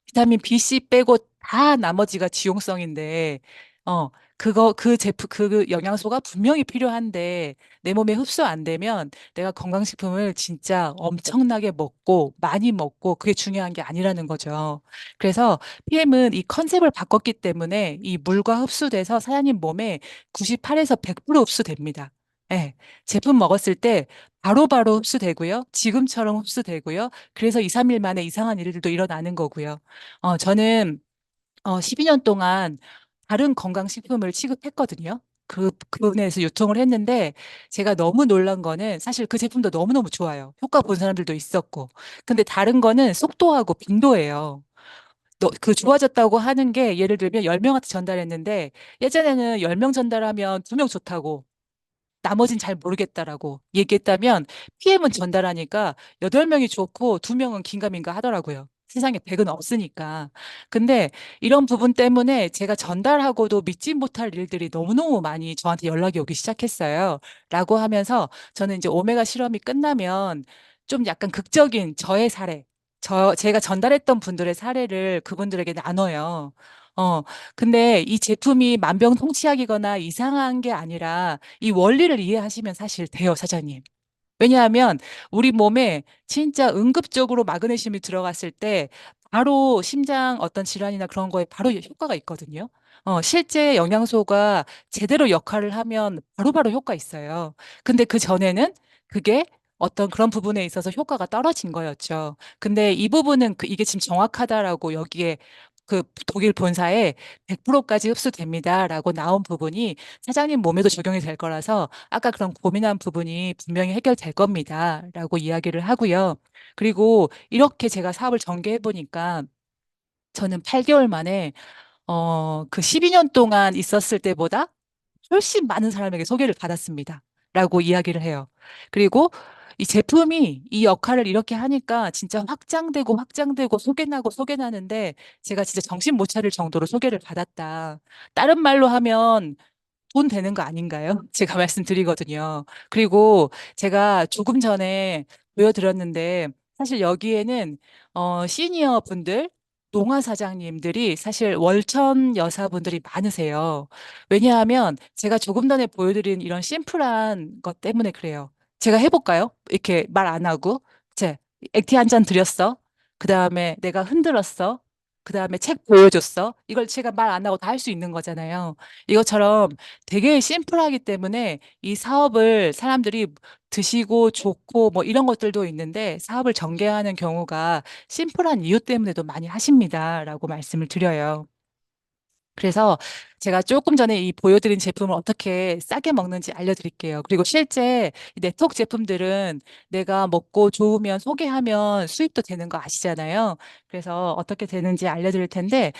비타민 B, C 빼고 다 나머지가 지용성인데, 어, 그 제품, 그 영양소가 분명히 필요한데, 내 몸에 흡수 안 되면 내가 건강식품을 진짜 엄청나게 먹고, 많이 먹고, 그게 중요한 게 아니라는 거죠. 그래서 PM은 이 컨셉을 바꿨기 때문에 이 물과 흡수돼서 사장님 몸에 98에서 100% 흡수됩니다. 예. 제품 먹었을 때 바로바로 흡수되고요. 지금처럼 흡수되고요. 그래서 2, 3일 만에 이상한 일들도 일어나는 거고요. 저는 12년 동안 다른 건강식품을 취급했거든요. 그 분야에서 유통을 했는데 제가 너무 놀란 거는 사실 그 제품도 너무너무 좋아요. 효과 본 사람들도 있었고. 근데 다른 거는 속도하고 빈도예요. 그 좋아졌다고 하는 게 예를 들면 10명한테 전달했는데 예전에는 10명 전달하면 2명 좋다고 나머진 잘 모르겠다라고 얘기했다면 PM은 전달하니까 8명이 좋고 2명은 긴가민가 하더라고요. 세상에 100은 없으니까. 근데 이런 부분 때문에 제가 전달하고도 믿지 못할 일들이 너무너무 많이 저한테 연락이 오기 시작했어요. 라고 하면서 저는 이제 오메가 실험이 끝나면 좀 약간 극적인 저의 사례, 제가 전달했던 분들의 사례를 그분들에게 나눠요. 어, 근데 이 제품이 만병통치약이거나 이상한 게 아니라 이 원리를 이해하시면 사실 돼요, 사장님. 왜냐하면 우리 몸에 진짜 응급적으로 마그네슘이 들어갔을 때 바로 심장 어떤 질환이나 그런 거에 바로 효과가 있거든요. 실제 영양소가 제대로 역할을 하면 바로바로 효과 있어요. 근데 그 전에는 그게 어떤 그런 부분에 있어서 효과가 떨어진 거였죠. 근데 이 부분은 이게 지금 정확하다라고 여기에 그 독일 본사에 100%까지 흡수됩니다라고 나온 부분이 사장님 몸에도 적용이 될 거라서 아까 그런 고민한 부분이 분명히 해결될 겁니다라고 이야기를 하고요. 그리고 이렇게 제가 사업을 전개해 보니까 저는 8개월 만에 그 12년 동안 있었을 때보다 훨씬 많은 사람에게 소개를 받았습니다. 라고 이야기를 해요. 그리고 이 제품이 이 역할을 이렇게 하니까 진짜 확장되고 확장되고 소개나고 소개나는데 제가 진짜 정신 못 차릴 정도로 소개를 받았다. 다른 말로 하면 돈 되는 거 아닌가요? 제가 말씀드리거든요. 그리고 제가 조금 전에 보여드렸는데 사실 여기에는 시니어 분들, 농화 사장님들이 사실 월천 여사분들이 많으세요. 왜냐하면 제가 조금 전에 보여드린 이런 심플한 것 때문에 그래요. 제가 해볼까요? 이렇게 말 안 하고. 액티 한 잔 드렸어. 그 다음에 내가 흔들었어. 그 다음에 책 보여줬어. 이걸 제가 말 안 하고 다 할 수 있는 거잖아요. 이것처럼 되게 심플하기 때문에 이 사업을 사람들이 드시고 좋고 뭐 이런 것들도 있는데 사업을 전개하는 경우가 심플한 이유 때문에도 많이 하십니다라고 말씀을 드려요. 그래서 제가 조금 전에 이 보여드린 제품을 어떻게 싸게 먹는지 알려드릴게요. 그리고 실제 이 네트워크 제품들은 내가 먹고 좋으면 소개하면 수입도 되는 거 아시잖아요. 그래서 어떻게 되는지 알려드릴 텐데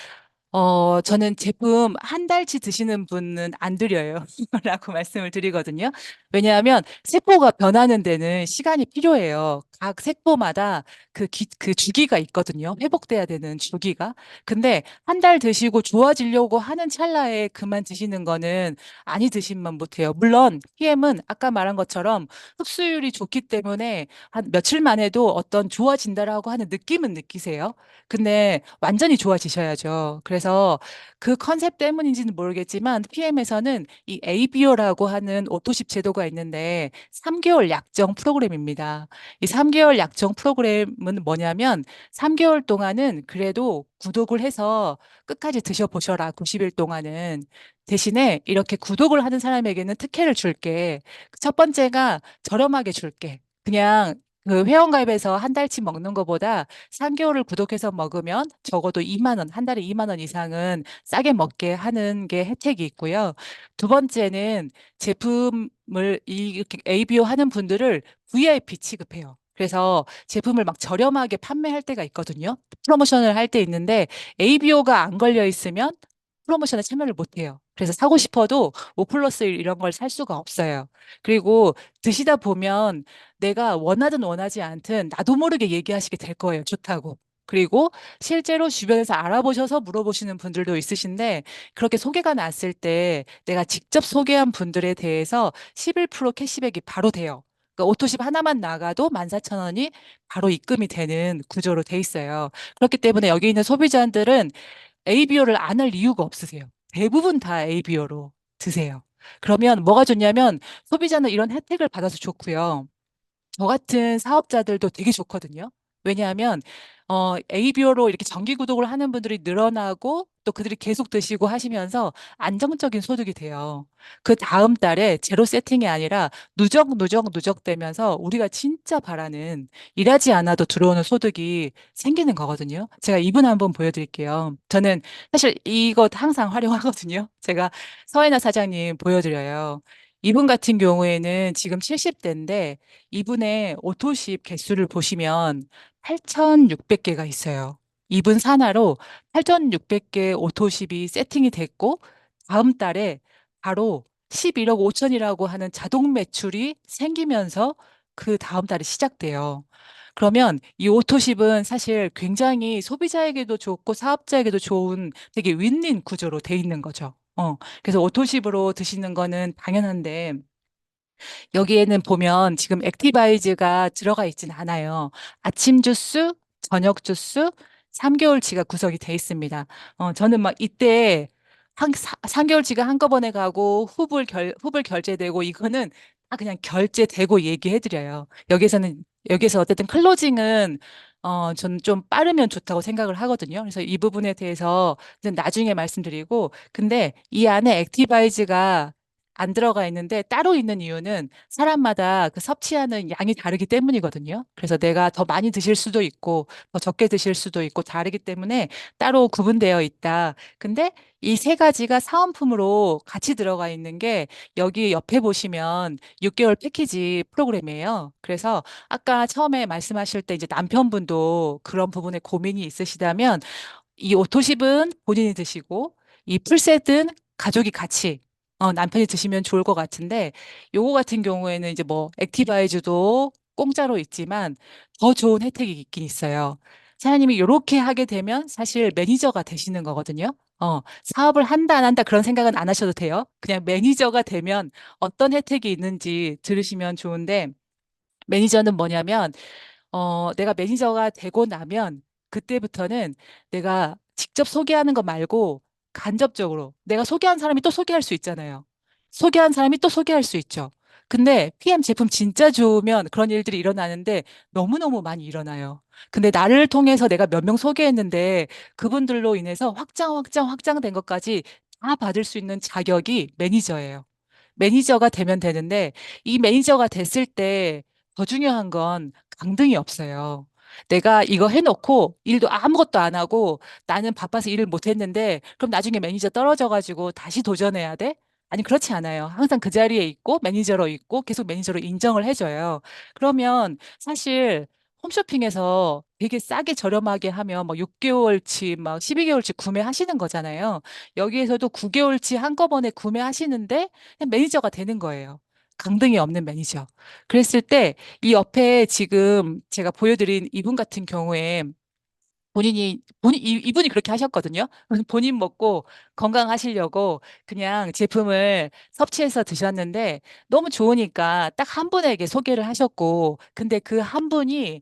저는 제품 한 달치 드시는 분은 안 드려요. 라고 말씀을 드리거든요. 왜냐하면 세포가 변하는 데는 시간이 필요해요. 각 세포마다 그 주기가 있거든요. 회복돼야 되는 주기가. 근데 한 달 드시고 좋아지려고 하는 찰나에 그만 드시는 거는 아니 드시면 못해요. 물론 PM은 아까 말한 것처럼 흡수율이 좋기 때문에 한 며칠만 해도 어떤 좋아진다라고 하는 느낌은 느끼세요. 근데 완전히 좋아지셔야죠. 그래서 그래서 그 컨셉 때문인지는 모르겠지만 PM에서는 이 ABO라고 하는 오토십 제도가 있는데 3개월 약정 프로그램입니다. 이 3개월 약정 프로그램은 뭐냐면 3개월 동안은 그래도 구독을 해서 끝까지 드셔보셔라. 90일 동안은. 대신에 이렇게 구독을 하는 사람에게는 특혜를 줄게. 첫 번째가 저렴하게 줄게. 그냥 그 회원가입에서 한 달치 먹는 것보다 3개월을 구독해서 먹으면 적어도 2만 원, 한 달에 2만 원 이상은 싸게 먹게 하는 게 혜택이 있고요. 두 번째는 제품을 이렇게 ABO 하는 분들을 VIP 취급해요. 그래서 제품을 막 저렴하게 판매할 때가 있거든요. 프로모션을 할 때 있는데 ABO가 안 걸려 있으면 프로모션에 참여를 못 해요. 그래서 사고 싶어도 5 플러스 1 이런 걸 살 수가 없어요. 그리고 드시다 보면 내가 원하든 원하지 않든 나도 모르게 얘기하시게 될 거예요. 좋다고. 그리고 실제로 주변에서 알아보셔서 물어보시는 분들도 있으신데 그렇게 소개가 났을 때 내가 직접 소개한 분들에 대해서 11% 캐시백이 바로 돼요. 그러니까 오토십 하나만 나가도 14,000원이 바로 입금이 되는 구조로 돼 있어요. 그렇기 때문에 여기 있는 소비자들은 ABO를 안 할 이유가 없으세요. 대부분 다 ABO로 드세요. 그러면 뭐가 좋냐면 소비자는 이런 혜택을 받아서 좋고요. 저 같은 사업자들도 되게 좋거든요. 왜냐하면 ABO로 이렇게 정기 구독을 하는 분들이 늘어나고 또 그들이 계속 드시고 하시면서 안정적인 소득이 돼요. 그 다음 달에 제로 세팅이 아니라 누적 되면서 우리가 진짜 바라는 일하지 않아도 들어오는 소득이 생기는 거거든요. 제가 이분 한번 보여드릴게요. 저는 사실 이거 항상 활용하거든요. 제가 서해나 사장님 보여드려요. 이분 같은 경우에는 지금 70대인데 이분의 오토십 개수를 보시면 8,600개가 있어요. 이분 산하로 8,600개 오토십이 세팅이 됐고 다음 달에 바로 11억 5천이라고 하는 자동 매출이 생기면서 그 다음 달에 시작돼요. 그러면 이 오토십은 사실 굉장히 소비자에게도 좋고 사업자에게도 좋은 되게 윈윈 구조로 돼 있는 거죠. 그래서 오토십으로 드시는 거는 당연한데 여기에는 보면 지금 액티바이즈가 들어가 있진 않아요. 아침 주스, 저녁 주스, 3개월치가 구성이 돼 있습니다. 저는 막 이때 3개월치가 한꺼번에 가고 후불 결제되고 이거는 다 그냥 결제되고 얘기해 드려요. 여기서 어쨌든 클로징은 저는 좀 빠르면 좋다고 생각을 하거든요. 그래서 이 부분에 대해서 나중에 말씀드리고, 근데 이 안에 액티바이즈가 안 들어가 있는데 따로 있는 이유는 사람마다 그 섭취하는 양이 다르기 때문이거든요. 그래서 내가 더 많이 드실 수도 있고 더 적게 드실 수도 있고 다르기 때문에 따로 구분되어 있다. 근데 이 세 가지가 사은품으로 같이 들어가 있는 게 여기 옆에 보시면 6개월 패키지 프로그램이에요. 그래서 아까 처음에 말씀하실 때 이제 남편분도 그런 부분에 고민이 있으시다면 이 오토십은 본인이 드시고 이 풀셋은 가족이 같이 남편이 드시면 좋을 것 같은데 요거 같은 경우에는 이제 뭐 액티바이즈도 공짜로 있지만 더 좋은 혜택이 있긴 있어요. 사장님이 이렇게 하게 되면 사실 매니저가 되시는 거거든요. 사업을 한다 안 한다 그런 생각은 안 하셔도 돼요. 그냥 매니저가 되면 어떤 혜택이 있는지 들으시면 좋은데 매니저는 뭐냐면 내가 매니저가 되고 나면 그때부터는 내가 직접 소개하는 거 말고 간접적으로 내가 소개한 사람이 또 소개할 수 있잖아요. 소개한 사람이 또 소개할 수 있죠. 근데 PM 제품 진짜 좋으면 그런 일들이 일어나는데 너무너무 많이 일어나요. 근데 나를 통해서 내가 몇 명 소개했는데 그분들로 인해서 확장된 것까지 다 받을 수 있는 자격이 매니저예요. 매니저가 되면 되는데 이 매니저가 됐을 때 더 중요한 건 강등이 없어요. 내가 이거 해놓고 일도 아무것도 안 하고 나는 바빠서 일을 못 했는데 그럼 나중에 매니저 떨어져가지고 다시 도전해야 돼? 아니, 그렇지 않아요. 항상 그 자리에 있고 매니저로 있고 계속 매니저로 인정을 해줘요. 그러면 사실 홈쇼핑에서 되게 싸게 저렴하게 하면 뭐 6개월치 막 12개월치 구매하시는 거잖아요. 여기에서도 9개월치 한꺼번에 구매하시는데 그냥 매니저가 되는 거예요. 강등이 없는 매니저. 그랬을 때 이 옆에 지금 제가 보여드린 이분 같은 경우에 이분이 그렇게 하셨거든요. 본인 먹고 건강하시려고 그냥 제품을 섭취해서 드셨는데 너무 좋으니까 딱 한 분에게 소개를 하셨고, 근데 그 한 분이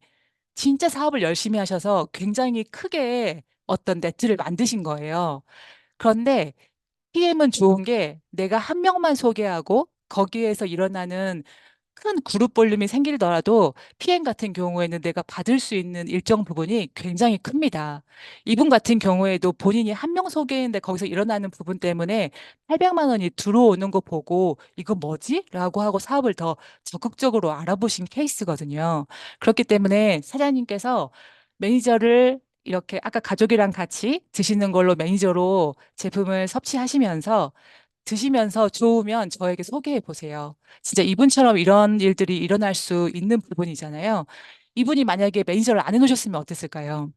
진짜 사업을 열심히 하셔서 굉장히 크게 어떤 네트를 만드신 거예요. 그런데 PM은 좋은 게 내가 한 명만 소개하고 거기에서 일어나는 큰 그룹 볼륨이 생기더라도 PM 같은 경우에는 내가 받을 수 있는 일정 부분이 굉장히 큽니다. 이분 같은 경우에도 본인이 한 명 소개했는데 거기서 일어나는 부분 때문에 800만 원이 들어오는 거 보고 이거 뭐지? 라고 하고 사업을 더 적극적으로 알아보신 케이스거든요. 그렇기 때문에 사장님께서 매니저를 이렇게 아까 가족이랑 같이 드시는 걸로 매니저로 제품을 섭취하시면서 드시면서 좋으면 저에게 소개해 보세요. 진짜 이분처럼 이런 일들이 일어날 수 있는 부분이잖아요. 이분이 만약에 매니저를 안 해놓으셨으면 어땠을까요?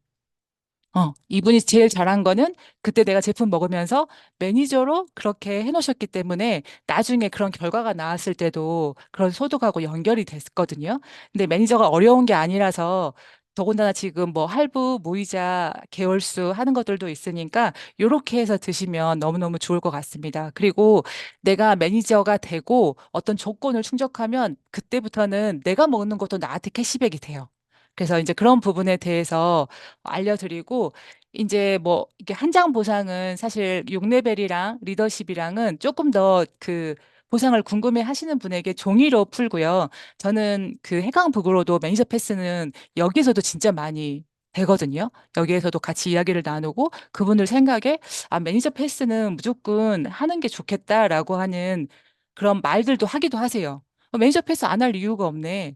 이분이 제일 잘한 거는 그때 내가 제품 먹으면서 매니저로 그렇게 해놓으셨기 때문에 나중에 그런 결과가 나왔을 때도 그런 소득하고 연결이 됐거든요. 근데 매니저가 어려운 게 아니라서 더군다나 지금 뭐 할부, 무이자, 계월수 하는 것들도 있으니까 요렇게 해서 드시면 너무너무 좋을 것 같습니다. 그리고 내가 매니저가 되고 어떤 조건을 충족하면 그때부터는 내가 먹는 것도 나한테 캐시백이 돼요. 그래서 이제 그런 부분에 대해서 알려드리고 이제 뭐 이게 한 장 보상은 사실 6레벨이랑 리더십이랑은 조금 더 그 보상을 궁금해 하시는 분에게 종이로 풀고요. 저는 그 해강북으로도 매니저 패스는 여기에서도 진짜 많이 되거든요. 여기에서도 같이 이야기를 나누고 그분들 생각에 아, 매니저 패스는 무조건 하는 게 좋겠다라고 하는 그런 말들도 하기도 하세요. 매니저 패스 안 할 이유가 없네.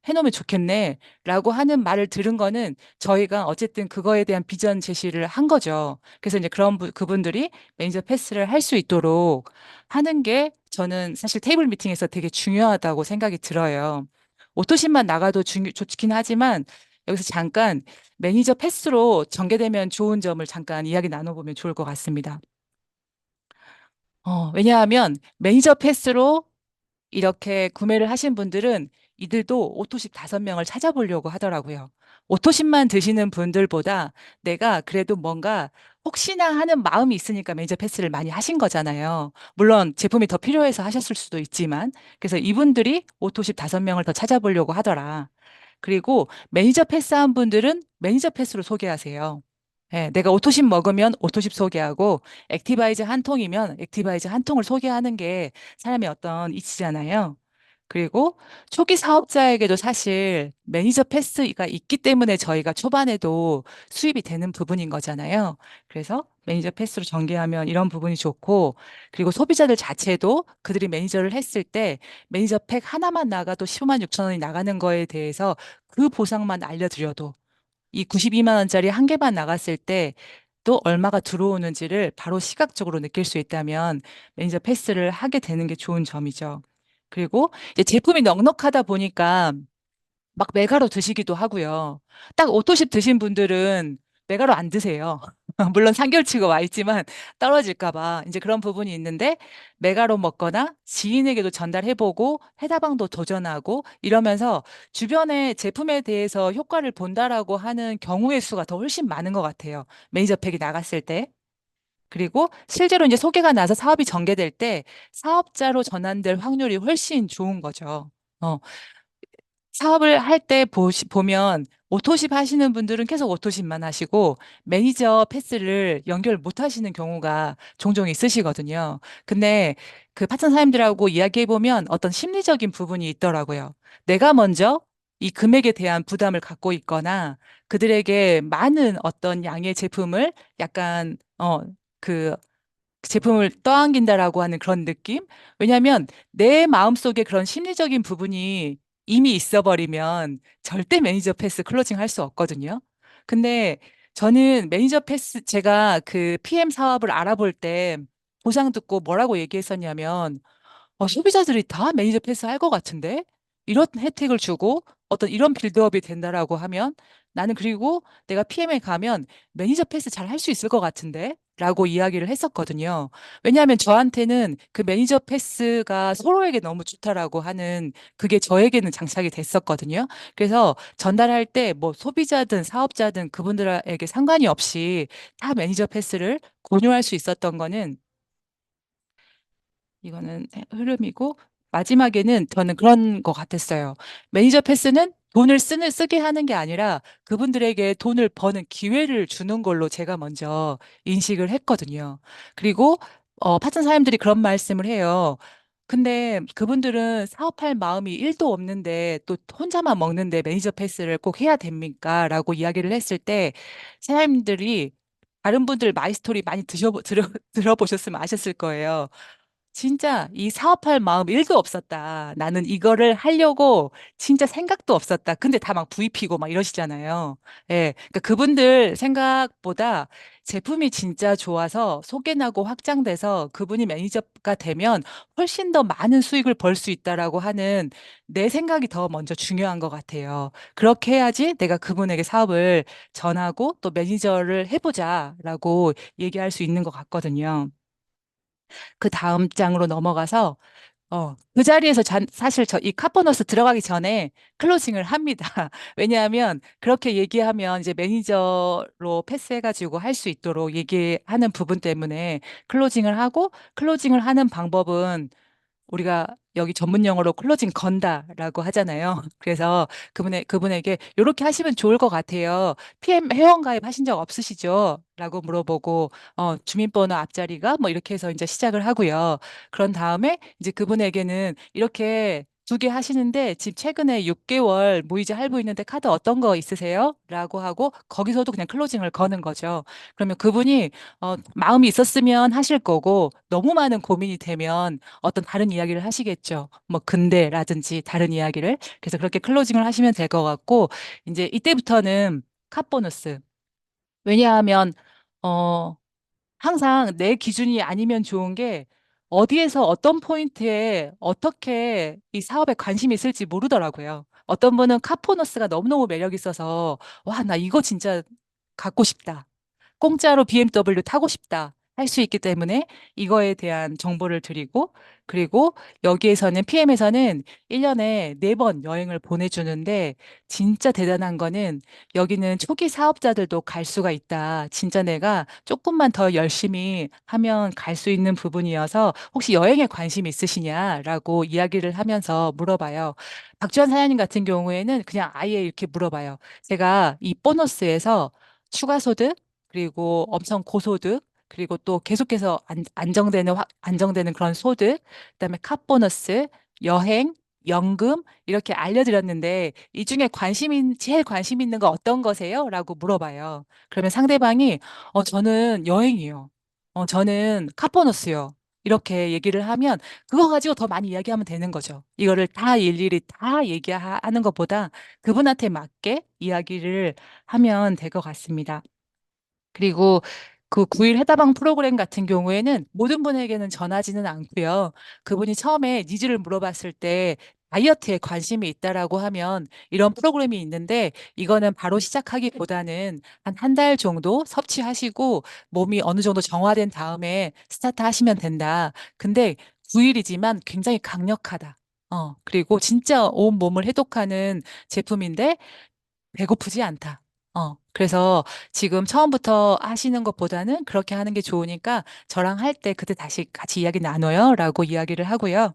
해놓으면 좋겠네. 라고 하는 말을 들은 거는 저희가 어쨌든 그거에 대한 비전 제시를 한 거죠. 그래서 이제 그분들이 매니저 패스를 할 수 있도록 하는 게 저는 사실 테이블 미팅에서 되게 중요하다고 생각이 들어요. 오토십만 나가도 좋긴 하지만 여기서 잠깐 매니저 패스로 전개되면 좋은 점을 잠깐 이야기 나눠보면 좋을 것 같습니다. 왜냐하면 매니저 패스로 이렇게 구매를 하신 분들은 이들도 오토십 5명을 찾아보려고 하더라고요. 오토십만 드시는 분들보다 내가 그래도 뭔가 혹시나 하는 마음이 있으니까 매니저 패스를 많이 하신 거잖아요. 물론 제품이 더 필요해서 하셨을 수도 있지만, 그래서 이분들이 오토십 5명을 더 찾아보려고 하더라. 그리고 매니저 패스한 분들은 매니저 패스로 소개하세요. 예, 내가 오토십 먹으면 오토십 소개하고 액티바이저 한 통이면 액티바이저 한 통을 소개하는 게 사람의 어떤 이치잖아요. 그리고 초기 사업자에게도 사실 매니저 패스가 있기 때문에 저희가 초반에도 수입이 되는 부분인 거잖아요. 그래서 매니저 패스로 전개하면 이런 부분이 좋고, 그리고 소비자들 자체도 그들이 매니저를 했을 때 매니저 팩 하나만 나가도 15만 6천 원이 나가는 거에 대해서 그 보상만 알려드려도 이 92만 원짜리 한 개만 나갔을 때 또 얼마가 들어오는지를 바로 시각적으로 느낄 수 있다면 매니저 패스를 하게 되는 게 좋은 점이죠. 그리고 이제 제품이 넉넉하다 보니까 막 메가로 드시기도 하고요. 딱 오토십 드신 분들은 메가로 안 드세요. 물론 삼겹치가 와 있지만 떨어질까 봐 이제 그런 부분이 있는데 메가로 먹거나 지인에게도 전달해보고 해다방도 도전하고 이러면서 주변에 제품에 대해서 효과를 본다라고 하는 경우의 수가 더 훨씬 많은 것 같아요. 매니저 팩이 나갔을 때. 그리고 실제로 이제 소개가 나서 사업이 전개될 때 사업자로 전환될 확률이 훨씬 좋은 거죠. 어, 사업을 할 때 보면 오토십 하시는 분들은 계속 오토십만 하시고 매니저 패스를 연결 못 하시는 경우가 종종 있으시거든요. 근데 그 파트너사님들하고 이야기해 보면 어떤 심리적인 부분이 있더라고요. 내가 먼저 이 금액에 대한 부담을 갖고 있거나 그들에게 많은 어떤 양의 제품을 약간 그 제품을 떠안긴다라고 하는 그런 느낌? 왜냐하면 내 마음속에 그런 심리적인 부분이 이미 있어 버리면 절대 매니저 패스 클로징 할 수 없거든요. 근데 저는 매니저 패스 제가 그 PM 사업을 알아볼 때 보상 듣고 뭐라고 얘기했었냐면 소비자들이 다 매니저 패스 할 것 같은데? 이런 혜택을 주고 어떤 이런 빌드업이 된다라고 하면 나는 그리고 내가 PM에 가면 매니저 패스 잘 할 수 있을 것 같은데? 라고 이야기를 했었거든요. 왜냐하면 저한테는 그 매니저 패스가 서로에게 너무 좋다라고 하는 그게 저에게는 장착이 됐었거든요. 그래서 전달할 때 뭐 소비자든 사업자든 그분들에게 상관이 없이 다 매니저 패스를 공유할 수 있었던 거는 이거는 흐름이고 마지막에는 저는 그런 것 같았어요. 매니저 패스는 돈을 쓰게 하는 게 아니라 그분들에게 돈을 버는 기회를 주는 걸로 제가 먼저 인식을 했거든요. 그리고, 파트너 사장님들이 그런 말씀을 해요. 근데 그분들은 사업할 마음이 1도 없는데 또 혼자만 먹는데 매니저 패스를 꼭 해야 됩니까? 라고 이야기를 했을 때 사장님들이 다른 분들 마이스토리 많이 들어보셨으면 아셨을 거예요. 진짜 이 사업할 마음 1도 없었다. 나는 이거를 하려고 진짜 생각도 없었다. 근데 다 막 부입히고 막 이러시잖아요. 예. 그러니까 그분들 생각보다 제품이 진짜 좋아서 소개나고 확장돼서 그분이 매니저가 되면 훨씬 더 많은 수익을 벌 수 있다라고 하는 내 생각이 더 먼저 중요한 것 같아요. 그렇게 해야지 내가 그분에게 사업을 전하고 또 매니저를 해보자라고 얘기할 수 있는 것 같거든요. 그 다음 장으로 넘어가서 그 자리에서 사실 저 이 카보너스 들어가기 전에 클로징을 합니다. 왜냐하면 그렇게 얘기하면 이제 매니저로 패스해가지고 할 수 있도록 얘기하는 부분 때문에 클로징을 하고 클로징을 하는 방법은 우리가 여기 전문 용어로 클로징 건다라고 하잖아요. 그래서 그분에게 이렇게 하시면 좋을 것 같아요. PM 회원가입 하신 적 없으시죠? 라고 물어보고, 주민번호 앞자리가 뭐 이렇게 해서 이제 시작을 하고요. 그런 다음에 이제 그분에게는 이렇게 2개 하시는데 지금 최근에 6개월 무이자 할부 있는데 카드 어떤 거 있으세요? 라고 하고 거기서도 그냥 클로징을 거는 거죠. 그러면 그분이 마음이 있었으면 하실 거고 너무 많은 고민이 되면 어떤 다른 이야기를 하시겠죠. 뭐 근대라든지 다른 이야기를. 그래서 그렇게 클로징을 하시면 될 것 같고 이제 이때부터는 카보너스 왜냐하면 어 항상 내 기준이 아니면 좋은 게 어디에서 어떤 포인트에 어떻게 이 사업에 관심이 있을지 모르더라고요. 어떤 분은 카포너스가 너무너무 매력 있어서 와, 나 이거 진짜 갖고 싶다. 공짜로 BMW 타고 싶다. 할 수 있기 때문에 이거에 대한 정보를 드리고 그리고 여기에서는 PM에서는 1년에 4번 여행을 보내주는데 진짜 대단한 거는 여기는 초기 사업자들도 갈 수가 있다. 진짜 내가 조금만 더 열심히 하면 갈 수 있는 부분이어서 혹시 여행에 관심 있으시냐라고 이야기를 하면서 물어봐요. 박주환 사장님 같은 경우에는 그냥 아예 이렇게 물어봐요. 제가 이 보너스에서 추가 소득 그리고 엄청 고소득 그리고 또 계속해서 안정되는 그런 소득 그다음에 카보너스 여행 연금 이렇게 알려드렸는데 이 중에 제일 관심 있는 거 어떤 거세요? 라고 물어봐요. 그러면 상대방이 저는 여행이요. 저는 카보너스요. 이렇게 얘기를 하면 그거 가지고 더 많이 이야기하면 되는 거죠. 이거를 다 일일이 다 얘기하는 것보다 그분한테 맞게 이야기를 하면 될 것 같습니다. 그리고 그 9일 해다방 프로그램 같은 경우에는 모든 분에게는 전하지는 않고요. 그분이 처음에 니즈를 물어봤을 때 다이어트에 관심이 있다라고 하면 이런 프로그램이 있는데 이거는 바로 시작하기보다는 한 달 정도 섭취하시고 몸이 어느 정도 정화된 다음에 스타트 하시면 된다. 근데 9일이지만 굉장히 강력하다. 그리고 진짜 온 몸을 해독하는 제품인데 배고프지 않다. 그래서 지금 처음부터 하시는 것보다는 그렇게 하는 게 좋으니까 저랑 할 때 그때 다시 같이 이야기 나눠요. 라고 이야기를 하고요.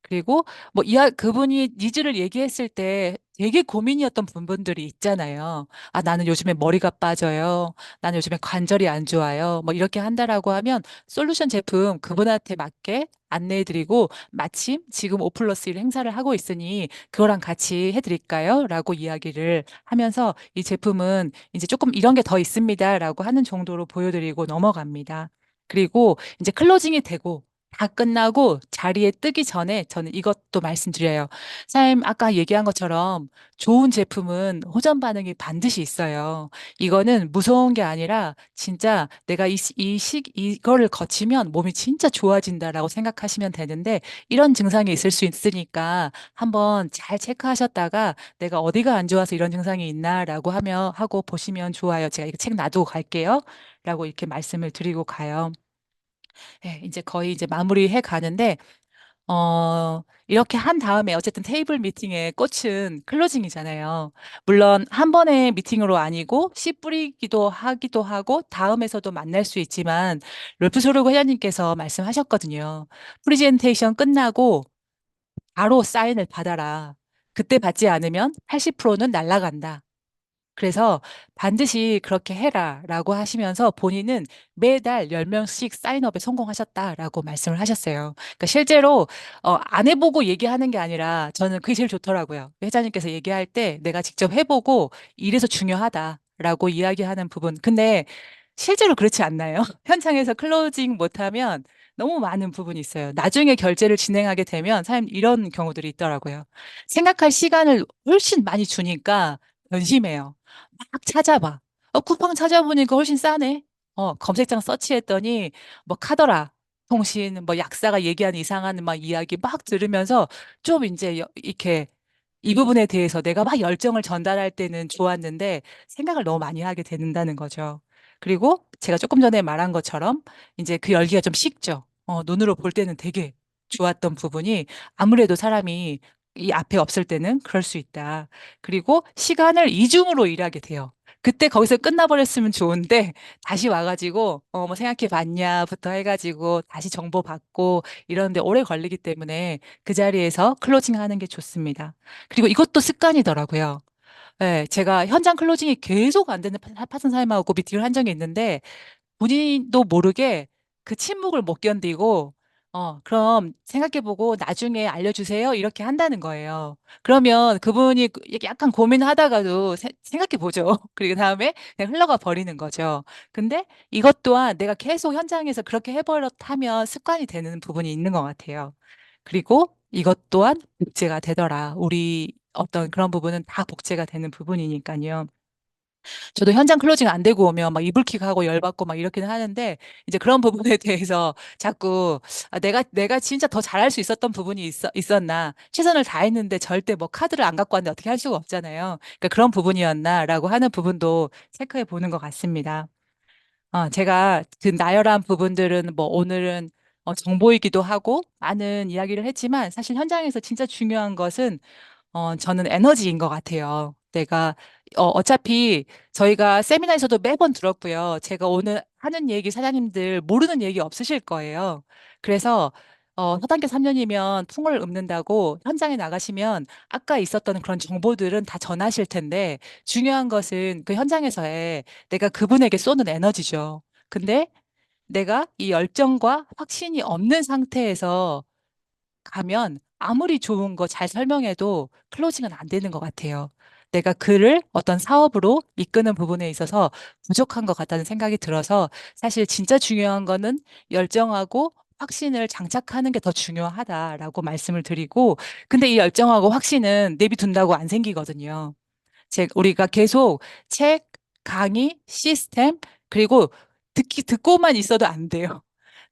그리고 뭐 그분이 니즈를 얘기했을 때 되게 고민이었던 부분들이 있잖아요. 아, 나는 요즘에 머리가 빠져요. 나는 요즘에 관절이 안 좋아요. 뭐 이렇게 한다라고 하면 솔루션 제품 그분한테 맞게 안내해드리고 마침 지금 5+1 행사를 하고 있으니 그거랑 같이 해드릴까요? 라고 이야기를 하면서 이 제품은 이제 조금 이런 게 더 있습니다라고 하는 정도로 보여드리고 넘어갑니다. 그리고 이제 클로징이 되고 다 끝나고 자리에 뜨기 전에 저는 이것도 말씀드려요. 사장님, 아까 얘기한 것처럼 좋은 제품은 호전 반응이 반드시 있어요. 이거는 무서운 게 아니라 진짜 내가 이거를 거치면 몸이 진짜 좋아진다라고 생각하시면 되는데 이런 증상이 있을 수 있으니까 한번 잘 체크하셨다가 내가 어디가 안 좋아서 이런 증상이 있나라고 하고 보시면 좋아요. 제가 이거 책 놔두고 갈게요. 라고 이렇게 말씀을 드리고 가요. 네, 이제 거의 이제 마무리해 가는데, 이렇게 한 다음에 어쨌든 테이블 미팅의 꽃은 클로징이잖아요. 물론 한 번의 미팅으로 아니고 씨 뿌리기도 하기도 하고 다음에서도 만날 수 있지만 롤프 소르고 회장님께서 말씀하셨거든요. 프리젠테이션 끝나고 바로 사인을 받아라. 그때 받지 않으면 80%는 날라간다. 그래서 반드시 그렇게 해라라고 하시면서 본인은 매달 10명씩 사인업에 성공하셨다라고 말씀을 하셨어요. 그러니까 실제로 안 해보고 얘기하는 게 아니라 저는 그게 제일 좋더라고요. 회장님께서 얘기할 때 내가 직접 해보고 이래서 중요하다라고 이야기하는 부분. 근데 실제로 그렇지 않나요? 현장에서 클로징 못하면 너무 많은 부분이 있어요. 나중에 결제를 진행하게 되면 사실 이런 경우들이 있더라고요. 생각할 시간을 훨씬 많이 주니까 변심해요. 막 찾아봐. 쿠팡 찾아보니까 훨씬 싸네. 검색창 서치했더니 뭐 카더라 통신 뭐 약사가 얘기하는 이상한 막 이야기 막 들으면서 좀 이제 이렇게 이 부분에 대해서 내가 막 열정을 전달할 때는 좋았는데 생각을 너무 많이 하게 된다는 거죠. 그리고 제가 조금 전에 말한 것처럼 이제 그 열기가 좀 식죠. 눈으로 볼 때는 되게 좋았던 부분이 아무래도 사람이 이 앞에 없을 때는 그럴 수 있다. 그리고 시간을 이중으로 일하게 돼요. 그때 거기서 끝나버렸으면 좋은데 다시 와가지고 뭐 생각해 봤냐부터 해가지고 다시 정보 받고 이러는데 오래 걸리기 때문에 그 자리에서 클로징 하는 게 좋습니다. 그리고 이것도 습관이더라고요. 네, 제가 현장 클로징이 계속 안 되는 파트너사님하고 미팅을 한 적이 있는데 본인도 모르게 그 침묵을 못 견디고, 그럼 생각해보고 나중에 알려주세요. 이렇게 한다는 거예요. 그러면 그분이 약간 고민하다가도 생각해보죠. 그리고 다음에 그냥 흘러가 버리는 거죠. 근데 이것 또한 내가 계속 현장에서 그렇게 해버렸다면 습관이 되는 부분이 있는 것 같아요. 그리고 이것 또한 복제가 되더라. 우리 어떤 그런 부분은 다 복제가 되는 부분이니까요. 저도 현장 클로징 안 되고 오면 막 이불킥하고 열받고 막 이렇게는 하는데 이제 그런 부분에 대해서 자꾸 내가 진짜 더 잘할 수 있었던 부분이 있었나 최선을 다했는데 절대 뭐 카드를 안 갖고 왔는데 어떻게 할 수가 없잖아요. 그러니까 그런 부분이었나라고 하는 부분도 체크해 보는 것 같습니다. 제가 그 나열한 부분들은 뭐 오늘은 정보이기도 하고 많은 이야기를 했지만 사실 현장에서 진짜 중요한 것은 저는 에너지인 것 같아요. 내가, 어차피 저희가 세미나에서도 매번 들었고요. 제가 오늘 하는 얘기 사장님들 모르는 얘기 없으실 거예요. 그래서, 서단계 3년이면 풍을 읊는다고 현장에 나가시면 아까 있었던 그런 정보들은 다 전하실 텐데 중요한 것은 그 현장에서의 내가 그분에게 쏘는 에너지죠. 근데 내가 이 열정과 확신이 없는 상태에서 가면 아무리 좋은 거 잘 설명해도 클로징은 안 되는 것 같아요. 내가 그를 어떤 사업으로 이끄는 부분에 있어서 부족한 것 같다는 생각이 들어서 사실 진짜 중요한 거는 열정하고 확신을 장착하는 게 더 중요하다라고 말씀을 드리고, 근데 이 열정하고 확신은 내비둔다고 안 생기거든요. 우리가 계속 책, 강의, 시스템, 그리고 듣고만 있어도 안 돼요.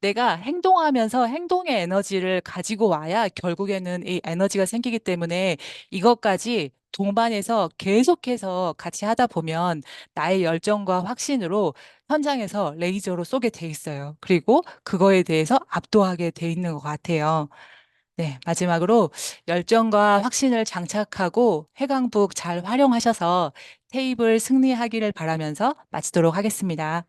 내가 행동하면서 행동의 에너지를 가지고 와야 결국에는 이 에너지가 생기기 때문에 이것까지 동반해서 계속해서 같이 하다 보면 나의 열정과 확신으로 현장에서 레이저로 쏘게 돼 있어요. 그리고 그거에 대해서 압도하게 돼 있는 것 같아요. 네, 마지막으로 열정과 확신을 장착하고 해강북 잘 활용하셔서 테이블 승리하기를 바라면서 마치도록 하겠습니다.